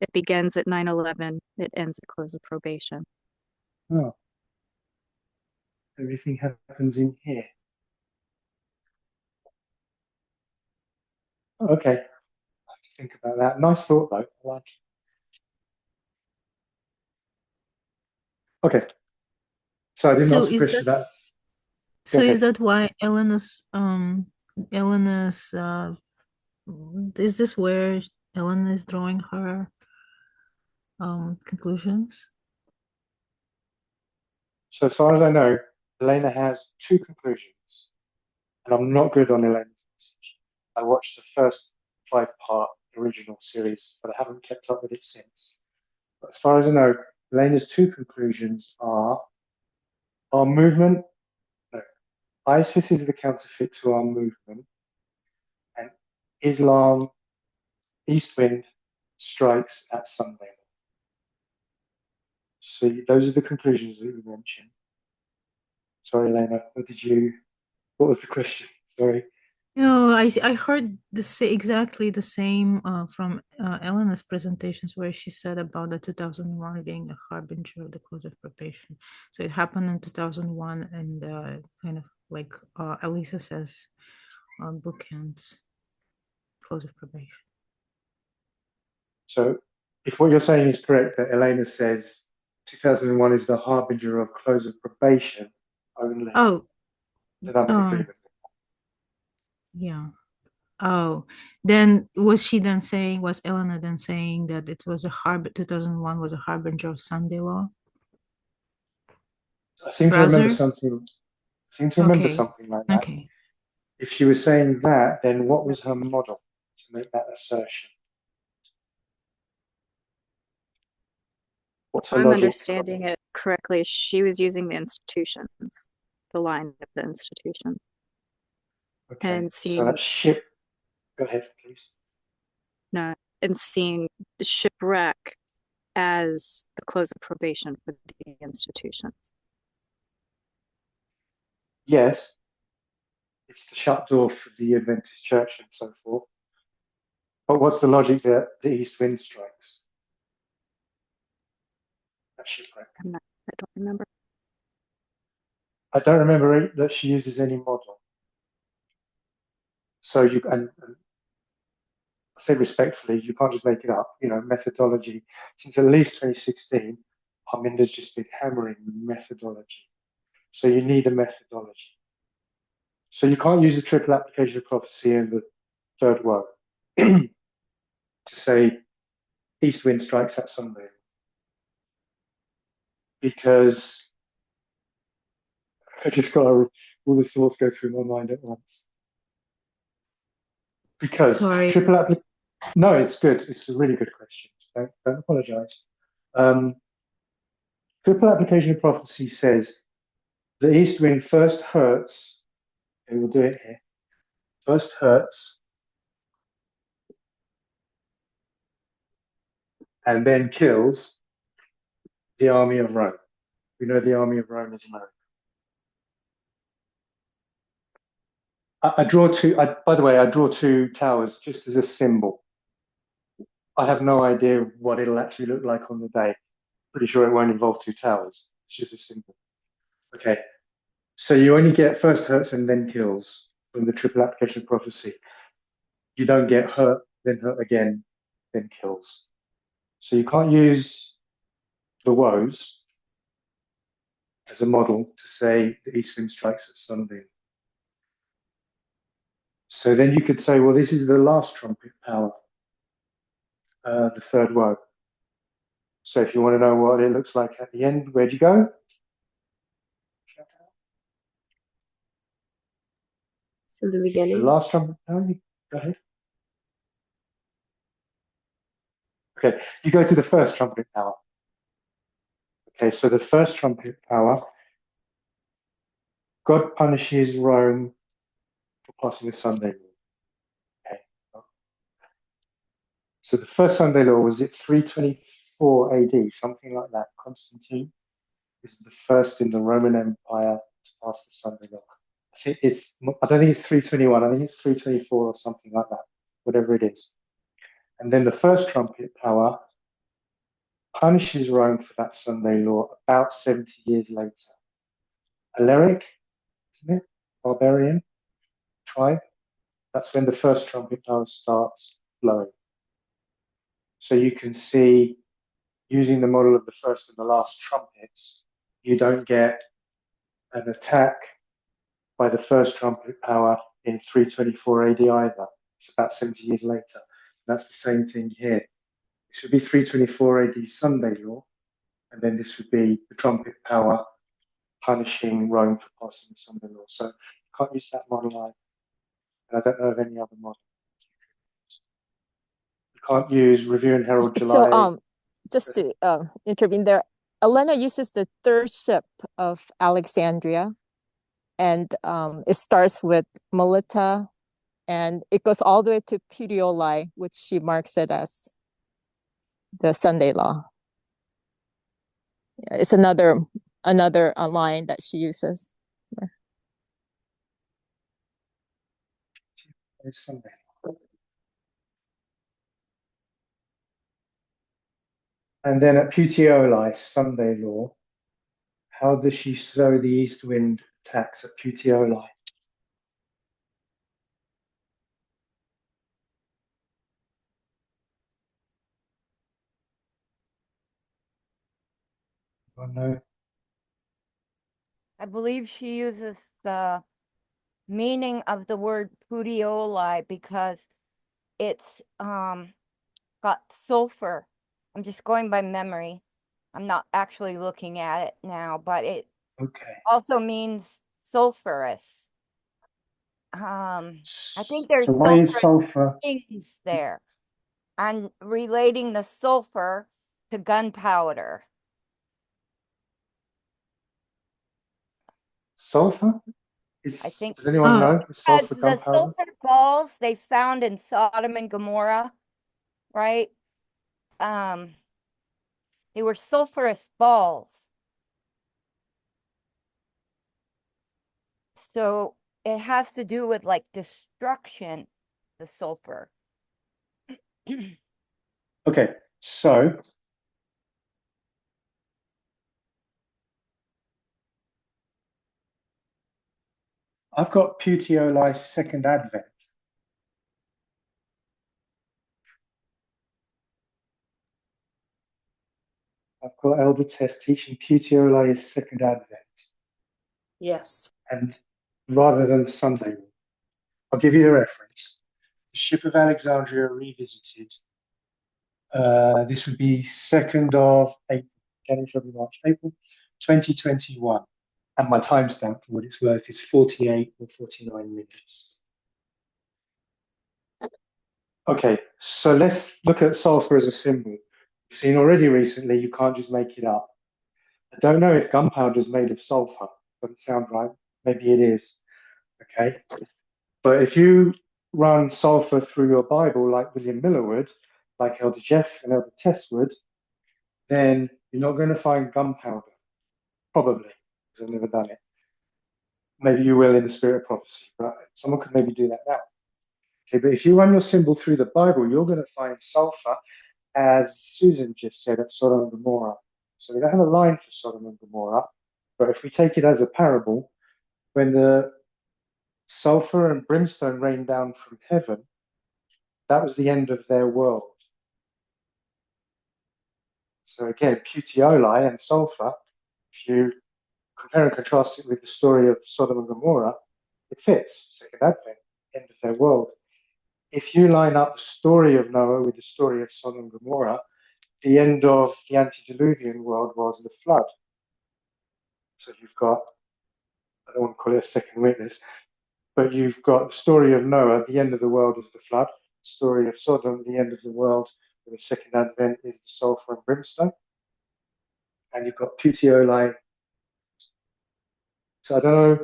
It begins at 9/11, it ends at close of probation. Oh. Everything happens in here. Okay. I have to think about that. Nice thought, though. I like it. Okay. So I didn't So ask a is question that about. so Go is ahead. that why Elena's is this where Elena is drawing her conclusions? So as far as I know, Elena has two conclusions, and I'm not good on Elena's message. I watched the first 5-part original series, but I haven't kept up with it since. But as far as I know, Elena's two conclusions are our movement. No, ISIS is the counterfeit to our movement, Islam, east wind strikes at Sunday. So those are the conclusions that you mentioned. Sorry, Elena, what was the question? Sorry. No, I heard exactly the same from Elena's presentations where she said about the 2001 being the harbinger of the close of probation. So it happened in 2001 and kind of like Elisa says, bookends, close of probation. So if what you're saying is correct, that Elena says 2001 is the harbinger of close of probation only, then I'm in agreement. Yeah. Oh, then was Elena then saying that it was 2001 was a harbinger of Sunday law? I seem to remember something. Like that. Okay. If she was saying that, then what was her model to make that assertion? What's her I'm logic? understanding it correctly. She was using the institutions, the line of the institutions. Okay, and seeing so that ship. Go ahead, please. no, and seeing the shipwreck as the close of probation for the institutions. Yes, it's the shut door for the Adventist church and so forth. But what's the logic that the east wind strikes? That shipwreck. I don't remember. I don't remember that she uses any model. So and I say respectfully, you can't just make it up. Methodology. Since at least 2016, Harminder's just been hammering methodology. So you need a methodology. So you can't use the triple application of prophecy in the third woe to say east wind strikes at Sunday. Because I just got all the thoughts go through my mind at once. Because triple application. No, it's good. It's a really good question. Don't apologize. Triple application of prophecy says the east wind first hurts. Okay, we'll do it here. First hurts and then kills the army of Rome. We know the army of Rome is America. I draw two. By the way, I draw two towers just as a symbol. I have no idea what it'll actually look like on the day. Pretty sure it won't involve two towers. It's just a symbol. Okay. So you only get first hurts and then kills from the triple application of prophecy. You don't get hurt, then hurt again, then kills. So you can't use the woes as a model to say the east wind strikes at Sunday. So then you could say, well, this is the last trumpet power, the third woe. So if you want to know what it looks like at the end, where'd you go? To the beginning. The last trumpet power, go ahead. Okay, you go to the first trumpet power. Okay, so the first trumpet power, God punishes Rome for passing the Sunday law. Okay. So the first Sunday law, was it 324 AD, something like that? Constantine is the first in the Roman Empire to pass the Sunday law. I don't think it's 321, I think it's 324 or something like that, whatever it is. And then the first trumpet power punishes Rome for that Sunday law about 70 years later. Alaric, isn't it? Barbarian tribe. That's when the first trumpet power starts blowing. So you can see, using the model of the first and the last trumpets, you don't get an attack by the first trumpet power in 324 AD either. It's about 70 years later. That's the same thing here. This would be 324 AD Sunday law, and then this would be the trumpet power punishing Rome for passing the Sunday law. So you can't use that model either. And I don't know of any other model. You can't use Review and Herald July. So just to intervene there, Elena uses the third ship of Alexandria, and it starts with Melita, And it goes all the way to Puteoli, which she marks it as the Sunday law. It's another line that she uses. It's Sunday. And then at Puteoli, Sunday law, how does she show the east wind attacks at Puteoli? Oh no. I believe she uses the meaning of the word puteoli because it's got sulfur. I'm just going by memory. I'm not actually looking at it now, but it also means sulfurous. I think there's so why is sulfur things there, and relating the sulfur to gunpowder. Sulfur? I think Does anyone know? Sulfur the gunpowder? sulfur balls they found in Sodom and Gomorrah, right? They were sulfurous balls. So it has to do with like destruction, the sulfur. Okay, so I've got Puteoli's second advent. I've got Elder Test teaching Puteoli's second advent. Yes. And rather than Sunday, I'll give you the reference. The Ship of Alexandria Revisited. This would be 2nd of April, January, February, March, April 2021. And my timestamp, for what it's worth, is 48 or 49 minutes. Okay, so let's look at sulfur as a symbol. We've seen already recently, you can't just make it up. I don't know if gunpowder is made of sulfur. Doesn't sound right. Maybe it is. Okay. But if you run sulfur through your Bible like William Miller would, like Elder Jeff and Elder Tess would, then you're not going to find gunpowder. Probably, because I've never done it. Maybe you will in the spirit of prophecy, but someone could maybe do that now. Okay, but if you run your symbol through the Bible, you're going to find sulfur, as Susan just said, at Sodom and Gomorrah. So we don't have a line for Sodom and Gomorrah, but if we take it as a parable, when the sulfur and brimstone rained down from heaven, that was the end of their world. So again, Puteoli and sulfur, if you compare and contrast it with the story of Sodom and Gomorrah, it fits. Second Advent, end of their world. If you line up the story of Noah with the story of Sodom and Gomorrah, the end of the antediluvian world was the flood. So you've got, I don't want to call it a second witness, but you've got the story of Noah, the end of the world is the flood. The story of Sodom, the end of the world, with the second advent is the sulfur and brimstone. And you've got Puteoli. So I don't know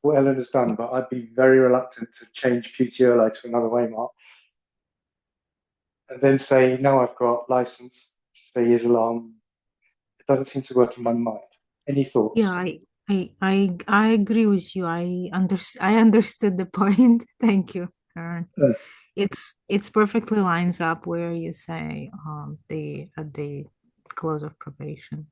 what Ellen has done, but I'd be very reluctant to change Puteoli to another waymark. And then say, no, I've got license to say Islam. It doesn't seem to work in my mind. Any thoughts? Yeah, I agree with you. I understood the point. Thank you, Aaron. It's perfectly lines up where you say the at the close of probation.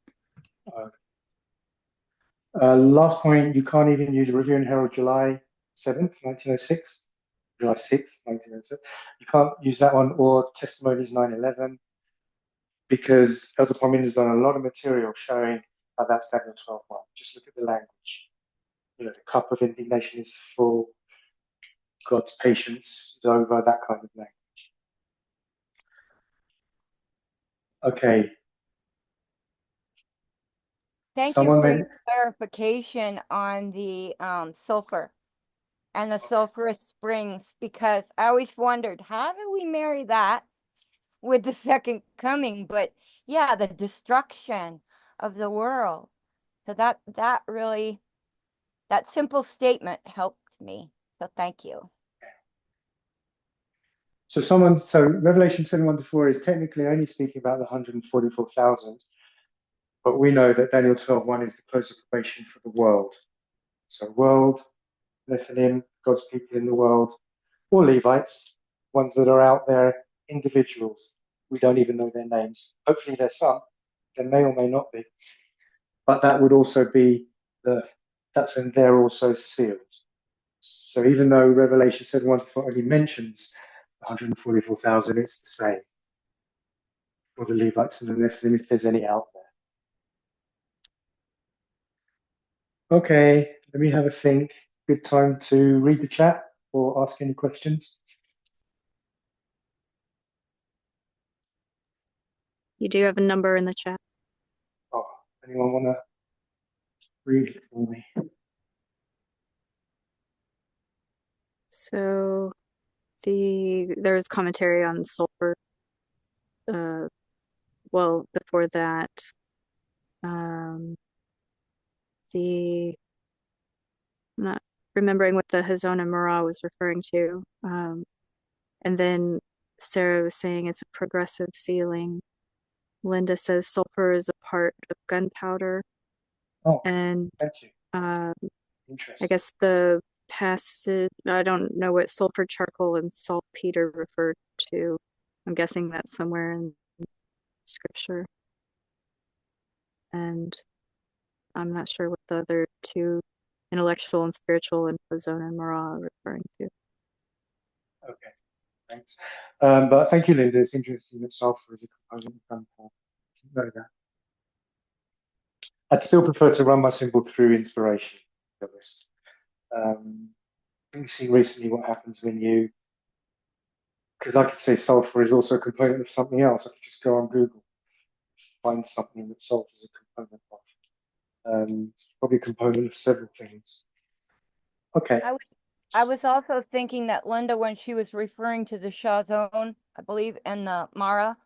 Last point, you can't even use Review and Herald July 7th, 1906, July 6th, 1906. You can't use that one or Testimonies 9/11 because Elder Pomin has done a lot of material showing how that's Daniel 12:1. Just look at the language. You know, the cup of indignation is full, God's patience is over, that kind of language. Okay. Thank you for your clarification on the sulfur and the sulfurous springs, because I always wondered, how do we marry that with the second coming? But yeah, the destruction of the world. So that really, that simple statement helped me. So thank you. So Revelation 7, 1 to 4 is technically only speaking about the 144,000, but we know that Daniel 12, 1 is the close of probation for the world. So world, Nephilim, God's people in the world, or Levites, ones that are out there, individuals. We don't even know their names. Hopefully there's some. There may or may not be. But that would also be that's when they're also sealed. So even though Revelation 7, 1 to 4 only mentions 144,000, it's the same for the Levites and the Nephilim, if there's any out there. Okay, let me have a think. Good time to read the chat or ask any questions. You do have a number in the chat. Oh, anyone want to read it for me? So there was commentary on sulfur. Well, before that, I'm not remembering what the Hazon Mara was referring to. And then Sarah was saying it's a progressive sealing. Linda says sulfur is a part of gunpowder. Oh, and thank you. I Interesting. guess the passage, I don't know what sulfur, charcoal, and saltpeter refer to. I'm guessing that's somewhere in scripture. And I'm not sure what the other two, intellectual and spiritual, and Hazon and Mara, are referring to. Okay, thanks. But thank you, Linda. It's interesting that sulfur is a component of gunpowder. I didn't know that. I'd still prefer to run my symbol through inspiration. I think we've seen recently what happens when you, because I could say sulfur is also a component of something else. I could just go on Google, find something that sulfur is a component of. It's probably a component of several things. Okay. I was also thinking that Linda, when she was referring to the Shazon, I believe, and the Mara,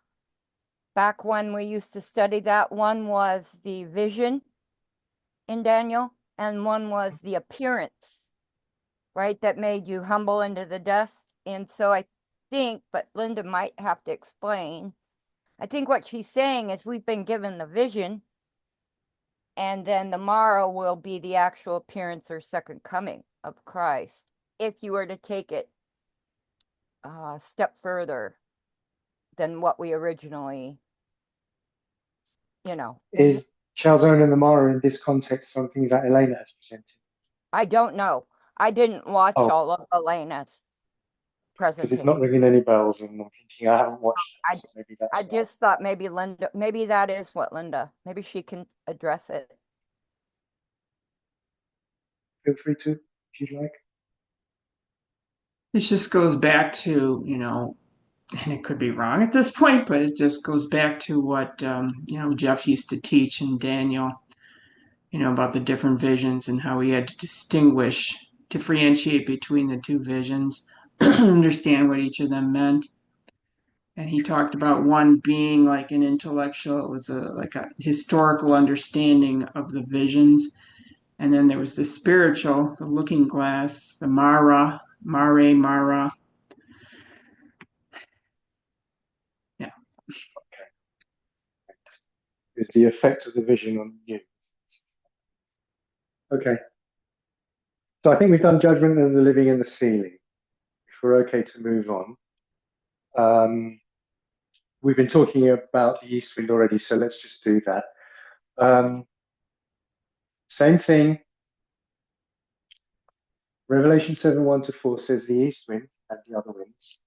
back when we used to study that, one was the vision in Daniel, and one was the appearance, right, that made you humble into the dust. And so I think, but Linda might have to explain, I think what she's saying is we've been given the vision, and then the Mara will be the actual appearance or second coming of Christ, if you were to take it a step further than what we originally, Is Chalzone and the Mara in this context something that Elena has presented? I don't know. I didn't watch Oh. all of Elena's presentation. Because it's not ringing any bells, and I'm thinking I haven't watched it, so maybe that's I just thought maybe Linda, maybe that is what Linda, maybe she can address it. Feel free to, if you'd like. This just goes back to, and it could be wrong at this point, but it just goes back to what, Jeff used to teach in Daniel, about the different visions and how he had to differentiate between the two visions, understand what each of them meant. And he talked about one being like an intellectual, it was like a historical understanding of the visions. And then there was the spiritual, the looking glass, the Mara. Yeah. Okay. Is the effect of the vision on you. Okay. So I think we've done judgment of the living and the sealing. If we're okay to move on. We've been talking about the east wind already, so let's just do that. Same thing. Revelation 7, 1 to 4 says the east wind and the other winds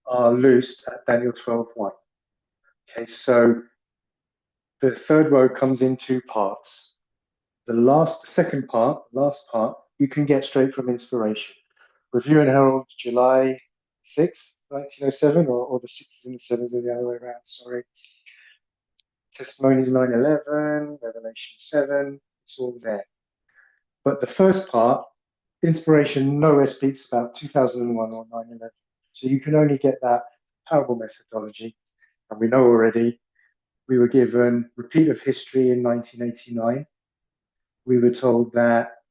are loosed at Daniel 12, 1. Okay, so the third row comes in two parts. The second part, last part, you can get straight from inspiration. Review and Herald, July 6th, 1907, or the 6s and the 7s are the other way around, sorry. Testimonies 9/11, Revelation 7, it's all there. But the first part, inspiration nowhere speaks about 2001 or 9/11. So you can only get that parable methodology. And we know already, we were given repeat of history in 1989. We were told that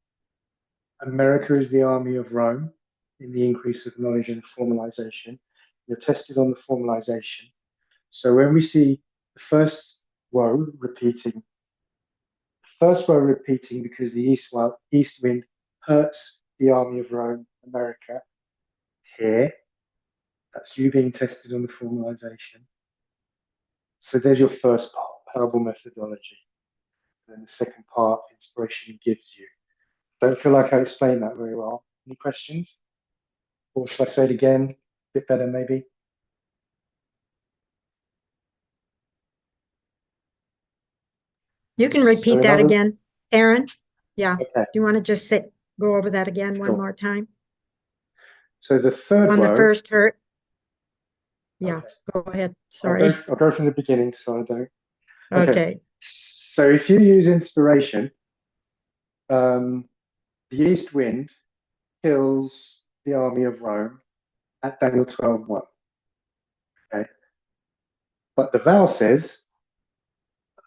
America is the army of Rome in the increase of knowledge and formalization. you're tested on the formalization. So when we see the first row repeating, because the east wind hurts the army of Rome, America, here, that's you being tested on the formalization. So there's your first part, parable methodology. And then the second part, inspiration gives you. Don't feel like I explained that very well. Any questions? Or should I say it again? A bit better, maybe? You can repeat that again, Aaron. Yeah. Okay. Do you want to just go over that again one more time? So the third on row, the first hurt. Yeah, okay. Go ahead. Sorry. I'll go from the beginning so I don't. Okay. So if you use inspiration, the east wind kills the army of Rome at Daniel 12:1. Okay. But the vow says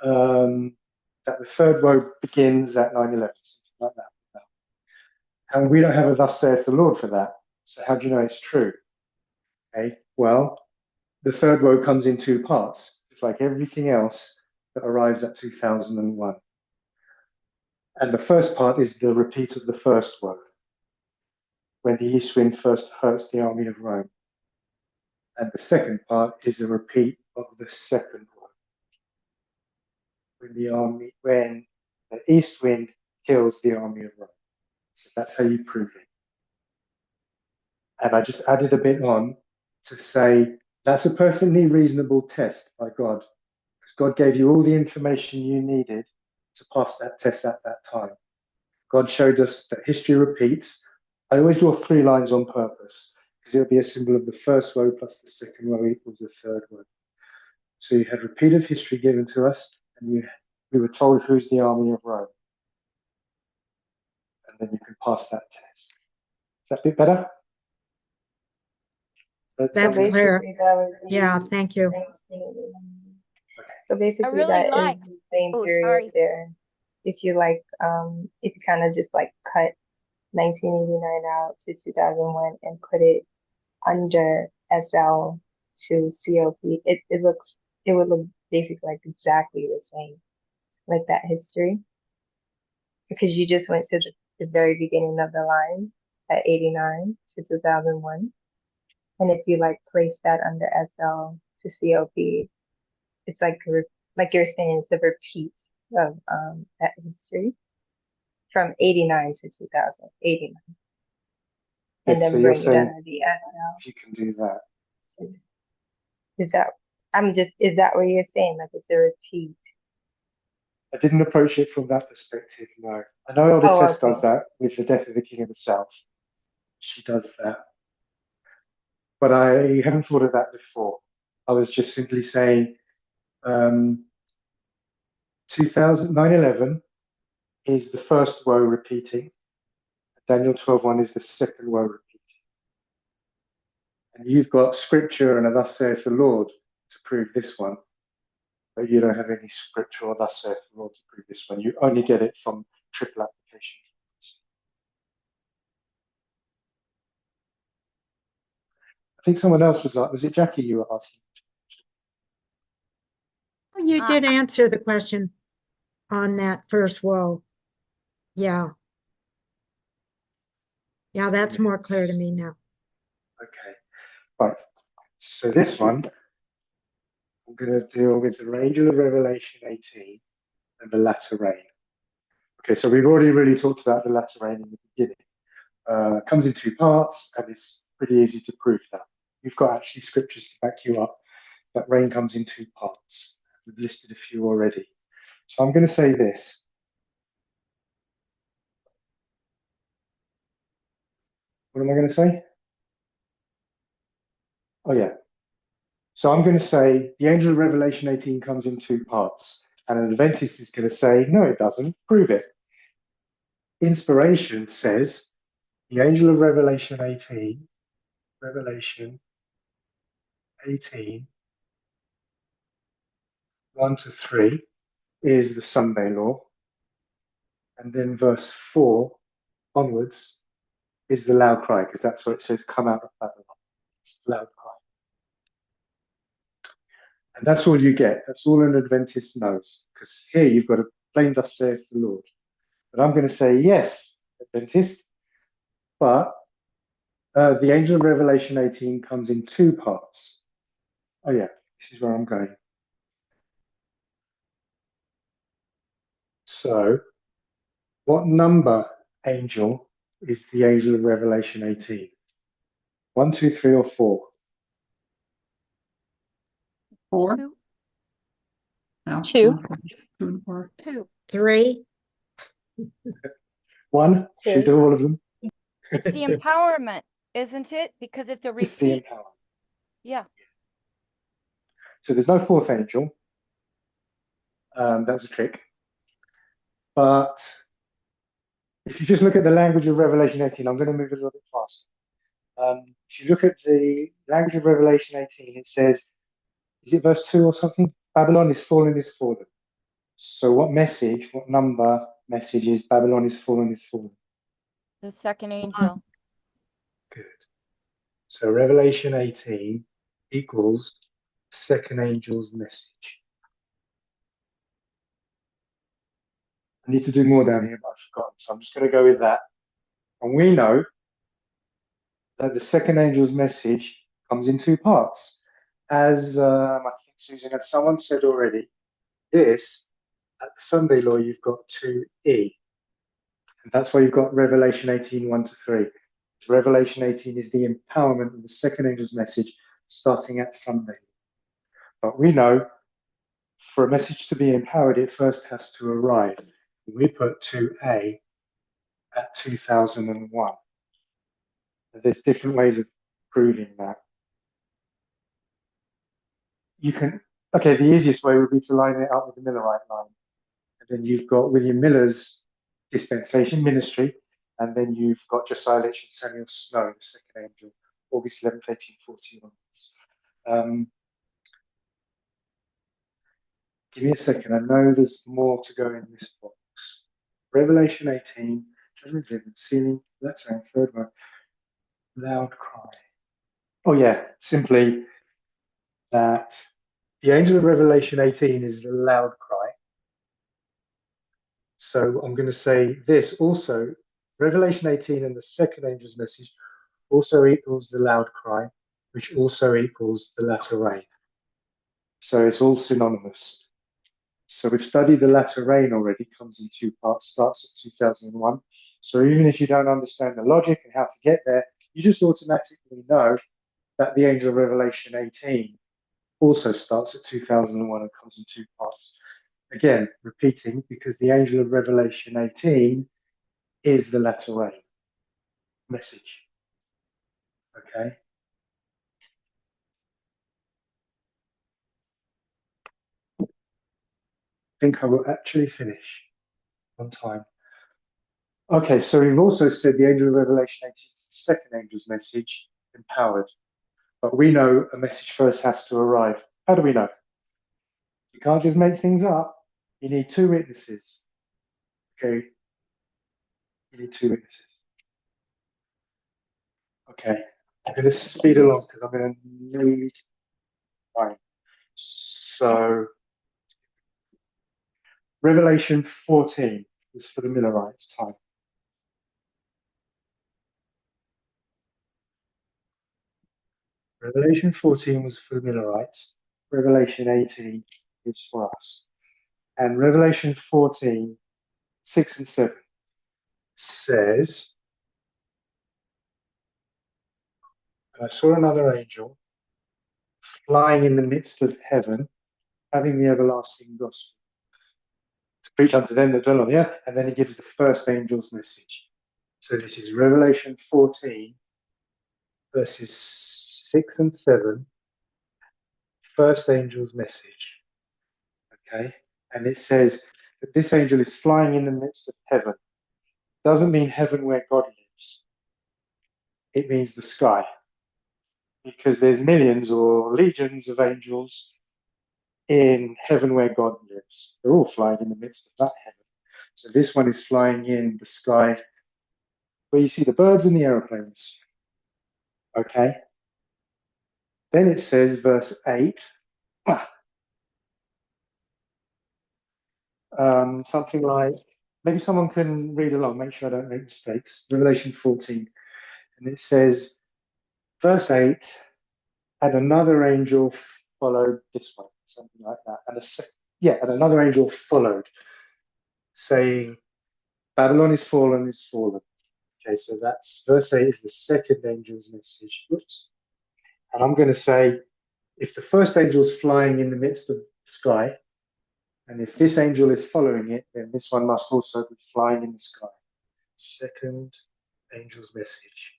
that the third row begins at 9:11, something like that. And we don't have a thus saith the Lord for that. So how do you know it's true? Okay. Well, the third row comes in two parts. It's like everything else that arrives at 2001. And the first part is the repeat of the first row, when the east wind first hurts the army of Rome. And the second part is a repeat of the second row, when the east wind kills the army of Rome. So that's how you prove it. And I just added a bit on to say that's a perfectly reasonable test by God, because God gave you all the information you needed to pass that test at that time. God showed us that history repeats. I always draw 3 lines on purpose, because it'll be a symbol of the first row plus the second row equals the third row. So you had repeat of history given to us, and we were told who's the army of Rome. And then you can pass that test. Is that a bit better? That's clear. Yeah, thank you. So basically that is the same period there. If you if you kind of just cut 1989 out to 2001 and put it under SL to COP, it would look basically exactly the same, like that history. Because you just went to the very beginning of the line at 89 to 2001. And if you place that under SL to COP, it's like you're saying, it's a repeat of that history from 89 to 2089. And then so bring it under the SL. If you can do that. Is that what you're saying? Like it's a repeat? I didn't approach it from that perspective, no. I know Elder Tess does that with the death of the King of the South. She does that. But I haven't thought of that before. I was just simply saying 9/11 is the first row repeating. Daniel 12:1 is the second row repeating. And you've got scripture and a thus saith the Lord to prove this one. But you don't have any scripture or thus saith the Lord to prove this one. You only get it from triple application. I think someone else was it Jackie you were asking? You did answer the question on that first row. Yeah. Yeah, that's more clear to me now. Okay. Right. So this one, I'm going to deal with the angel of Revelation 18 and the latter rain. Okay, so we've already really talked about the latter rain in the beginning. It comes in 2 parts, and it's pretty easy to prove that. You've got actually scriptures to back you up. That rain comes in 2 parts. We've listed a few already. So I'm going to say this. What am I going to say? Oh, yeah. So I'm going to say the angel of Revelation 18 comes in 2 parts. And an Adventist is going to say, no, it doesn't. Prove it. Inspiration says the angel of Revelation 18, 1-3 is the Sunday law. And then verse 4 onwards is the loud cry, because that's what it says, come out of Babylon. It's the loud cry. And that's all you get. That's all an Adventist knows. Because here you've got a plain thus saith the Lord. But I'm going to say, yes, Adventist, but the angel of Revelation 18 comes in two parts. Oh, yeah, this is where I'm going. So, what number angel is the angel of Revelation 18? 1, 2, 3, or 4? 4. Two. No, 2. 2 and 4. 2. 3. 1? Should we do all of them? It's the empowerment, isn't it? Because it's a It's the repeat. empowerment. Yeah. So there's no fourth angel. That was a trick. But if you just look at the language of Revelation 18, I'm going to move a little bit faster. If you look at the language of Revelation 18, it says, is it verse 2 or something? Babylon is fallen, is fallen. So what message, what number message is Babylon is fallen, is fallen? The second angel. Good. So Revelation 18 equals second angel's message. I need to do more down here, but I've forgotten. So I'm just going to go with that. And we know that the second angel's message comes in two parts. As I think, Susan, as someone said already, this, at the Sunday law, you've got 2E. And that's why you've got Revelation 18, 1 to 3. Revelation 18 is the empowerment of the second angel's message starting at Sunday. But we know for a message to be empowered, it first has to arrive. We put 2A at 2001. There's different ways of proving that. You can, okay, the easiest way would be to line it up with the Millerite line. And then you've got William Miller's dispensation ministry, and then you've got Josiah Litch and Samuel Snow, the second angel, August 11th, 1841. Give me a second. I know there's more to go in this box. Revelation 18, judgment given, sealing, that's around third one. Loud cry. Oh yeah, simply that the angel of Revelation 18 is the loud cry. So I'm going to say this also. Revelation 18 and the second angel's message also equals the loud cry, which also equals the latter rain. So it's all synonymous. So we've studied the latter rain already, comes in two parts, starts at 2001. So even if you don't understand the logic and how to get there, you just automatically know that the angel of Revelation 18 also starts at 2001 and comes in two parts. Again, repeating, because the angel of Revelation 18 is the latter rain message. Okay. I think I will actually finish on time. Okay, so we've also said the angel of Revelation 18 is the second angel's message, empowered. But we know a message first has to arrive. How do we know? You can't just make things up. You need two witnesses. Okay. You need two witnesses. Okay. I'm going to speed along because I'm going to need time. So, Revelation 14 was for the Millerites' time. Revelation 14 was for the Millerites. Revelation 18 is for us. And Revelation 14, 6 and 7 says, I saw another angel flying in the midst of heaven, having the everlasting gospel to preach unto them that dwell on the earth. And then he gives the first angel's message. So this is Revelation 14, verses 6 and 7, first angel's message. Okay, and it says that this angel is flying in the midst of heaven. Doesn't mean heaven where God lives. It means the sky. Because there's millions or legions of angels in heaven where God lives. They're all flying in the midst of that heaven. So this one is flying in the sky where you see the birds and the aeroplanes. Okay. Then it says, verse 8, something like, maybe someone can read along, make sure I don't make mistakes. Revelation 14, and it says, verse 8, and another angel followed this way, something like that. And another angel followed, saying, Babylon is fallen, is fallen. Okay, so that's verse 8 is the second angel's message. Oops. And I'm going to say, if the first angel is flying in the midst of the sky, and if this angel is following it, then this one must also be flying in the sky. Second angel's message.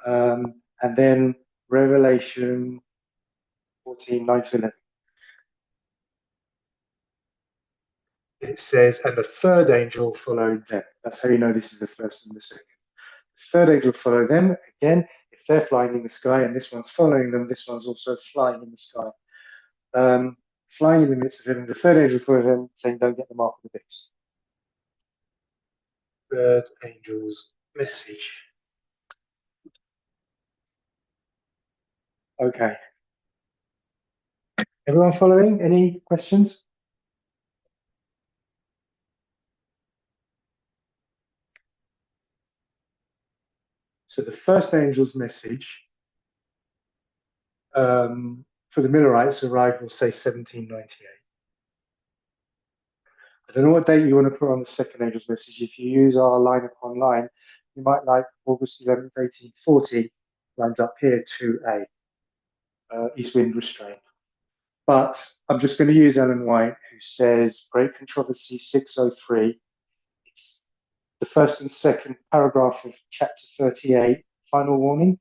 And then Revelation 14, 9 to 11. It says, and the third angel followed them. That's how you know this is the first and the second. The third angel followed them. Again, if they're flying in the sky and this one's following them, this one's also flying in the sky. Flying in the midst of heaven. The third angel follows them, saying, don't get the mark of the beast. Third angel's message. Okay. Everyone following? Any questions? So the first angel's message for the Millerites arrived, we'll say 1798. I don't know what date you want to put on the second angel's message. If you use our line upon line, you might like August 11th, 1840, lines up here 2A, East Wind Restraint. But I'm just going to use Ellen White, who says, Great Controversy 603. It's the first and second paragraph of chapter 38, Final Warning.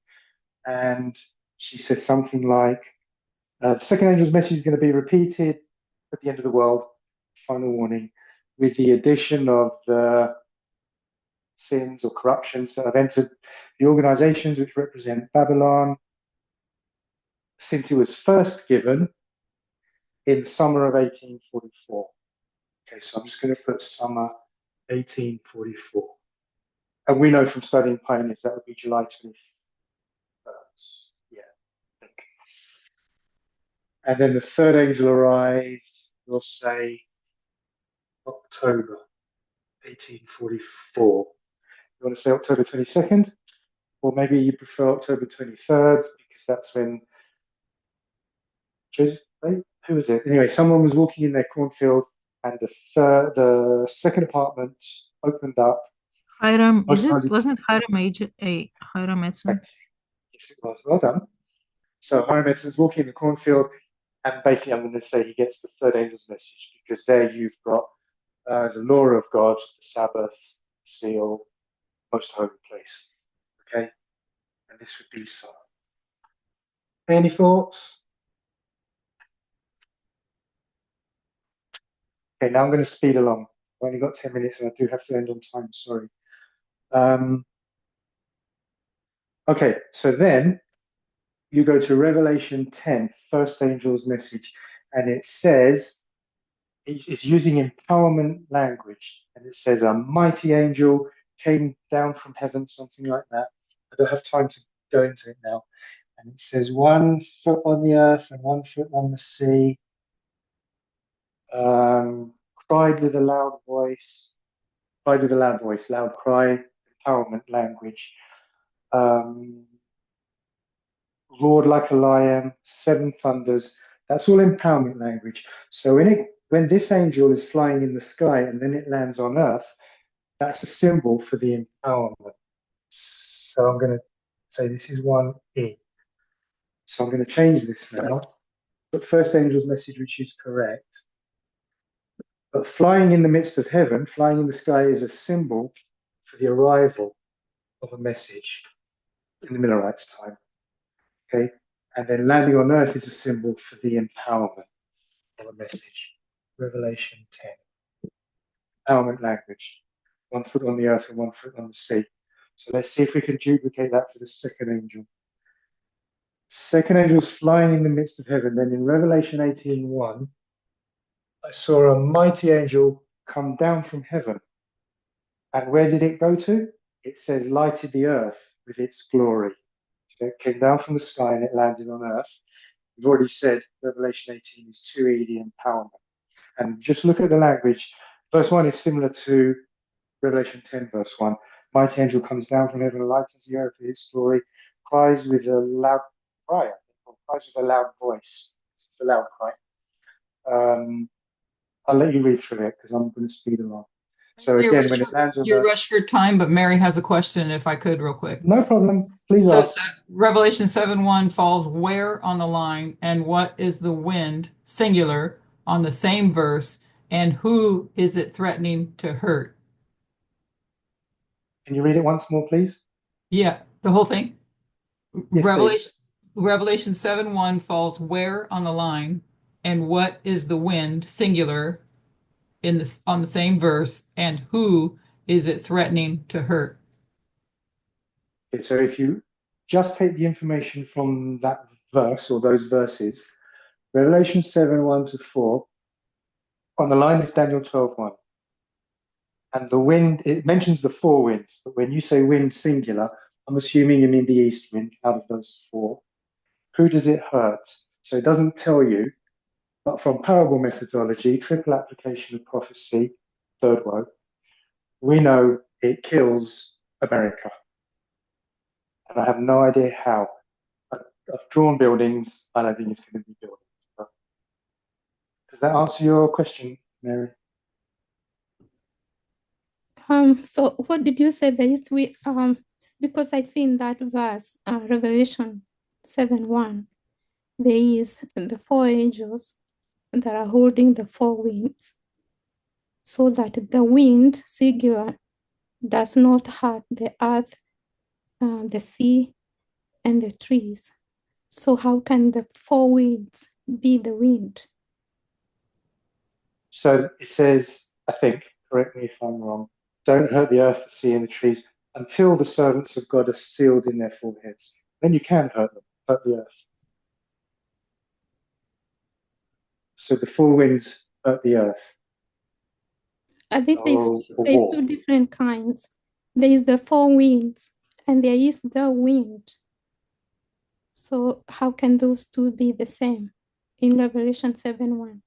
And she says something like, the second angel's message is going to be repeated at the end of the world, final warning, with the addition of the sins or corruptions that have entered the organizations which represent Babylon since it was first given in the summer of 1844. Okay, so I'm just going to put summer 1844. And we know from studying pioneers that would be July 21st. Yeah, I think. And then the third angel arrived, we'll say October 1844. You want to say October 22nd? Or maybe you prefer October 23rd, because that's when, who was it? Anyway, someone was walking in their cornfield and the second apartment opened up. Hiram, wasn't it Hiram Edson? Yes, it was. Well done. So Hiram Edson's walking in the cornfield, and basically I'm going to say he gets the third angel's message, because there you've got the law of God, the Sabbath, seal, most holy place. Okay? And this would be so. Any thoughts? Okay, now I'm going to speed along. I've only got 10 minutes and I do have to end on time, sorry. Okay, so then you go to Revelation 10, first angel's message, and it says, it's using empowerment language, and it says a mighty angel came down from heaven, something like that. I don't have time to go into it now. And it says 1 foot on the earth and 1 foot on the sea. Cried with a loud voice, loud cry, empowerment language. Roared like a lion, 7 thunders. That's all empowerment language. So when this angel is flying in the sky and then it lands on earth, that's a symbol for the empowerment. So I'm going to say this is 1E. So I'm going to change this now. But first angel's message, which is correct. But flying in the midst of heaven, flying in the sky, is a symbol for the arrival of a message in the Millerites' time. Okay, and then landing on earth is a symbol for the empowerment of a message. Revelation 10. Empowerment language. 1 foot on the earth and 1 foot on the sea. So let's see if we can duplicate that for the second angel. Second angel is flying in the midst of heaven. Then in Revelation 18:1, I saw a mighty angel come down from heaven. And where did it go to? It says lighted the earth with its glory. So it came down from the sky and it landed on earth. We've already said Revelation 18 is 2E, the empowerment. And just look at the language. Verse 1 is similar to Revelation 10, verse 1. Mighty angel comes down from heaven, lightens the earth with his glory, cries with a loud cry, or cries with a loud voice. It's a loud cry. I'll let you read through it because I'm going to speed along. So again, when it lands on You're the... rushed for time, but Mary has a question, if I could, real quick. No problem. Please So ask. Revelation 7:1 falls where on the line, and what is the wind, singular, on the same verse, and who is it threatening to hurt? Can you read it once more, please? Yeah, the whole thing. Yes, Revelation please. Revelation 7:1 falls where on the line, and what is the wind, singular, on the same verse, and who is it threatening to hurt? Okay, so if you just take the information from that verse or those verses, Revelation 7, 1 to 4, on the line is Daniel 12:1. And the wind, it mentions the four winds, but when you say wind singular, I'm assuming you mean the east wind out of those four. Who does it hurt? So it doesn't tell you, but from parable methodology, triple application of prophecy, third woe, we know it kills America. And I have no idea how. I've drawn buildings, I don't think it's going to be buildings. But does that answer your question, Mary? So what did you say the east wind? Because I see in that verse, Revelation 7:1, there is the four angels that are holding the four winds, so that the wind, singular, does not hurt the earth, the sea, and the trees. So how can the four winds be the wind? So it says, I think, correct me if I'm wrong, don't hurt the earth, the sea, and the trees until the servants of God are sealed in their foreheads. Then you can hurt them, hurt the earth. So the four winds hurt the earth. I think there's two different kinds. There is the four winds, and there is the wind. So how can those two be the same in Revelation 7:1?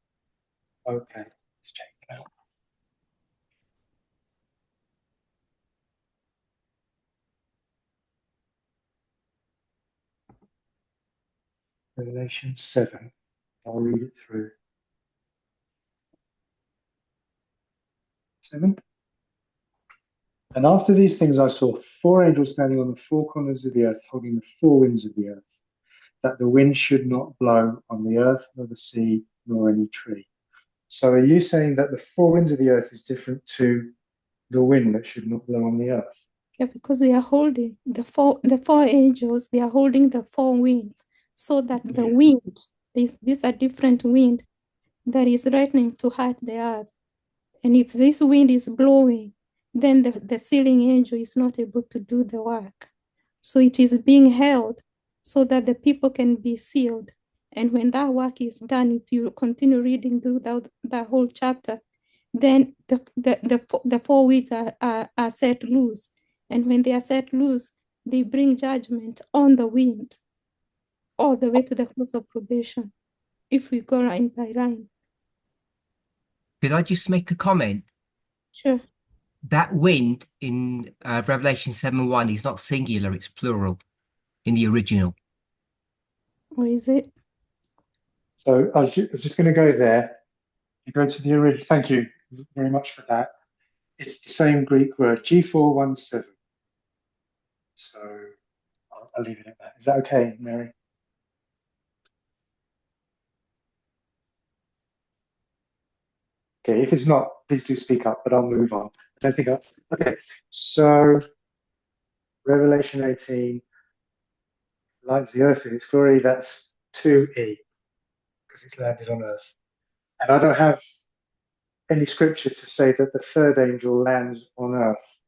Okay, let's check it out. Revelation 7. I'll read it through. 7. And after these things I saw four angels standing on the four corners of the earth, holding the four winds of the earth, that the wind should not blow on the earth, nor the sea, nor any tree. So are you saying that the four winds of the earth is different to the wind that should not blow on the earth? Yeah, because they are holding the four angels, they are holding the four winds, so that the wind, this a different wind that is threatening to hurt the earth. And if this wind is blowing, then the sealing angel is not able to do the work. So it is being held so that the people can be sealed. And when that work is done, if you continue reading through the whole chapter, then the four winds are set loose. And when they are set loose, they bring judgment on the wind all the way to the close of probation, if we go line by line. Could I just make a comment? Sure. That wind in Revelation 7:1 is not singular, it's plural in the original. Or is it? So I was just going to go there. You go to the original. Thank you very much for that. It's the same Greek word, G417. So I'll leave it at that. Is that okay, Mary? Okay, if it's not, please do speak up, but I'll move on. I don't think okay, so Revelation 18, lights the earth with its glory, that's 2E, because it's landed on earth. And I don't have any scripture to say that the third angel lands on earth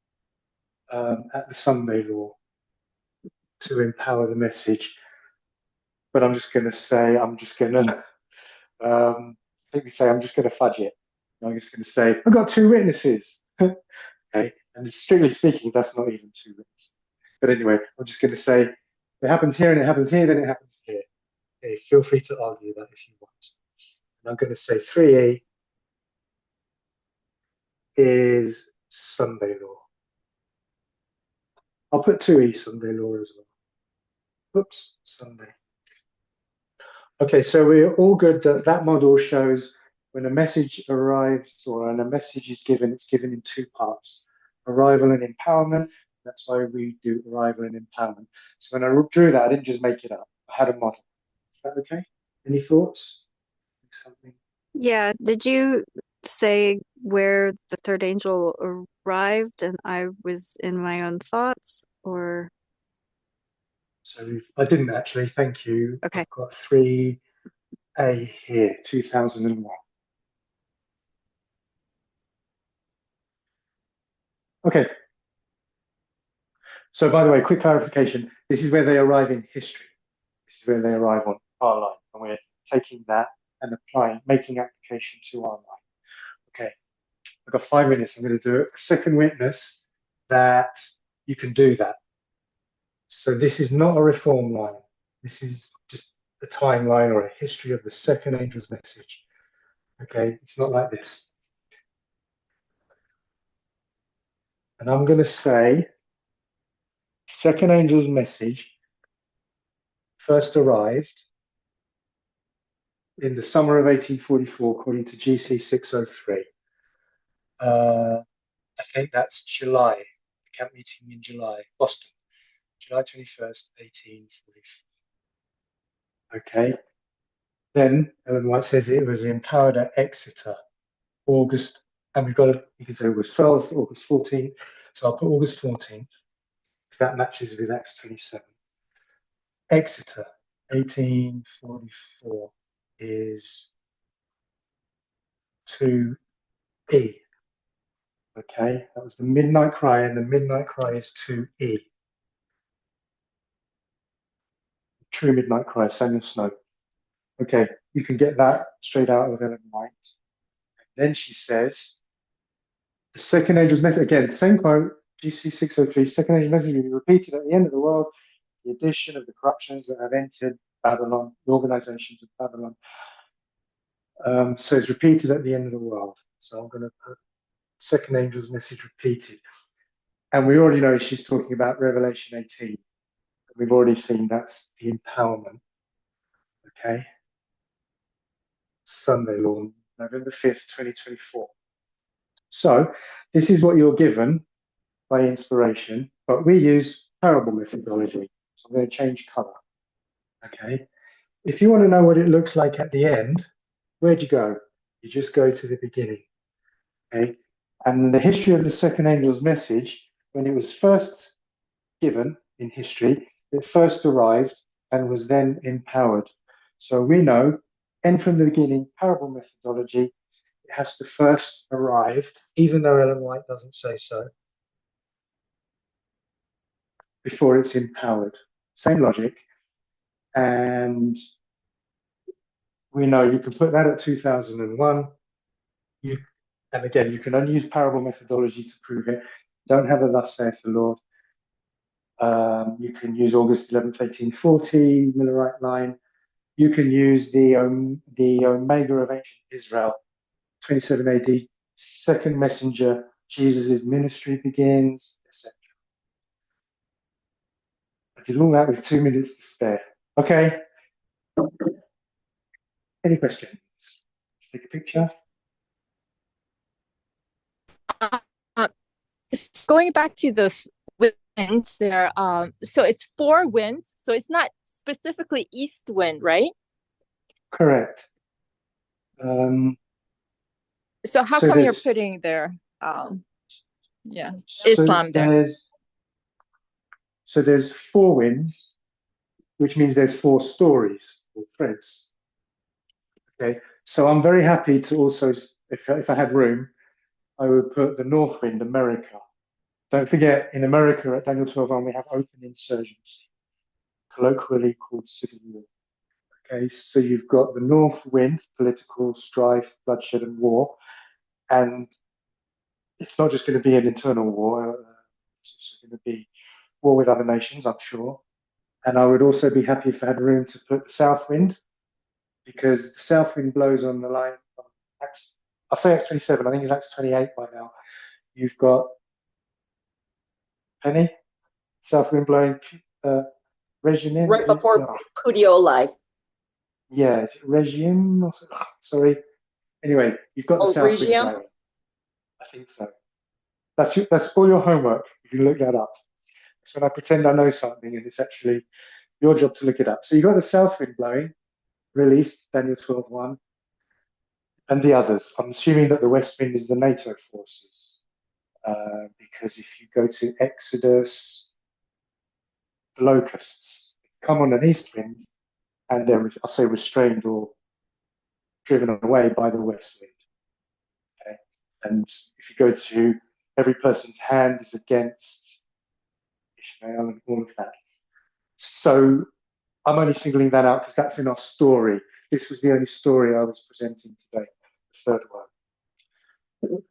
at the Sunday law to empower the message. But I'm just going to say, I'm just going to fudge it. I'm just going to say, I've got two witnesses. Okay, and strictly speaking, that's not even two witnesses. But anyway, I'm just going to say, if it happens here and it happens here, then it happens here. Okay, feel free to argue that if you want. And I'm going to say 3E, is Sunday law. I'll put 2E Sunday law as well. Oops, Sunday. Okay, so we're all good that that model shows when a message arrives or when a message is given, it's given in two parts, arrival and empowerment. That's why we do arrival and empowerment. So when I drew that, I didn't just make it up. I had a model. Is that okay? Any thoughts? Something? Yeah, did you say where the third angel arrived and I was in my own thoughts, or? So I didn't actually, thank you. Okay. I've got 3A here, 2001. Okay. So by the way, quick clarification. This is where they arrive in history. This is where they arrive on our line. And we're taking that and applying, making application to our line. Okay. I've got 5 minutes. I'm going to do a second witness that you can do that. So this is not a reform line. This is just a timeline or a history of the second angel's message. Okay, it's not like this. And I'm going to say second angel's message first arrived in the summer of 1844, according to GC 603. I think that's July, the camp meeting in July, Boston, July 21st, 1844. Okay. Then Ellen White says it was empowered at Exeter, August, and we've got, you can say August 12th, August 14th. So I'll put August 14th, because that matches with Acts 27. Exeter, 1844 is 2E. Okay, that was the midnight cry, and the midnight cry is 2E. True midnight cry, Samuel Snow. Okay, you can get that straight out of Ellen White. And then she says, the second angel's message, again, same quote, GC 603, second angel's message will be repeated at the end of the world, the addition of the corruptions that have entered Babylon, the organizations of Babylon. So it's repeated at the end of the world. So I'm going to put second angel's message repeated. And we already know she's talking about Revelation 18. We've already seen that's the empowerment. Okay. Sunday law, November 5th, 2024. So this is what you're given by inspiration, but we use parable methodology. So I'm going to change color. Okay. If you want to know what it looks like at the end, where'd you go? You just go to the beginning. Okay. And the history of the second angel's message, when it was first given in history, it first arrived and was then empowered. So we know, and from the beginning, parable methodology, it has to first arrive, even though Ellen White doesn't say so, before it's empowered. Same logic. And we know you can put that at 2001. And again, you can only use parable methodology to prove it. Don't have a thus saith the Lord. You can use August 11th, 1840, Millerite line. You can use the Omega of ancient Israel, 27 AD, second messenger, Jesus' ministry begins, etc. I did all that with 2 minutes to spare. Okay. Any questions? Let's take a picture. Just going back to those winds there, so it's 4 winds, so it's not specifically east wind, right? Correct. So how come you're putting there, Islam there? So there's 4 winds, which means there's 4 stories or threads. Okay, so I'm very happy to also, if I had room, I would put the north wind, America. Don't forget, in America at Daniel 12:1, we have open insurgency, colloquially called civil war. Okay, so you've got the north wind, political strife, bloodshed, and war, and it's not just going to be an internal war. It's also going to be war with other nations, I'm sure. And I would also be happy if I had room to put the south wind, because the south wind blows on the line. I'll say Acts 27, I think it's Acts 28 by now. you've got Penny, south wind blowing, regime. Right before Pudioli. Yeah, it's regime. Sorry. Anyway, you've got the Oh, south wind regime? blowing. I think so. That's all your homework. You can look that up. So when I pretend I know something, and it's actually your job to look it up. So you've got the south wind blowing, released, Daniel 12:1, and the others. I'm assuming that the west wind is the NATO forces, because if you go to Exodus, the locusts come on an east wind, and they're, I'll say, restrained or driven away by the west wind. Okay? And if you go to every person's hand is against Ishmael and all of that. So I'm only singling that out because that's in our story. This was the only story I was presenting today, the third one.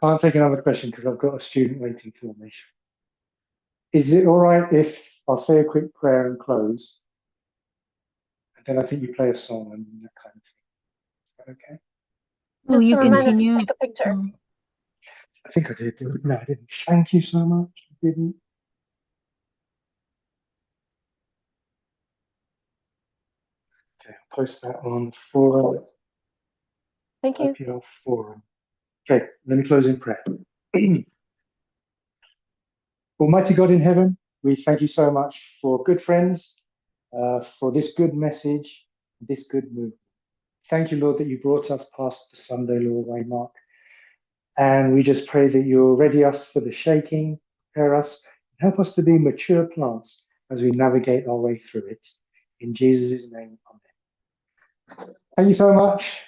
Can't take another question because I've got a student waiting for me. Is it all right if I'll say a quick prayer and close? And then I think you play a song and that kind of thing. Is that okay? Will Just you a reminder to continue? take a picture. I think I did. No, I didn't. Thank you so much. I didn't. Okay, I'll post that on forum. Thank you. IPR forum. Okay, let me close in prayer. Almighty God in heaven, we thank you so much for good friends, for this good message, this good movement. Thank you, Lord, that you brought us past the Sunday law waymark. And we just pray that you'll ready us for the shaking, prepare us, and help us to be mature plants as we navigate our way through it. In Jesus' name, amen. Thank you so much.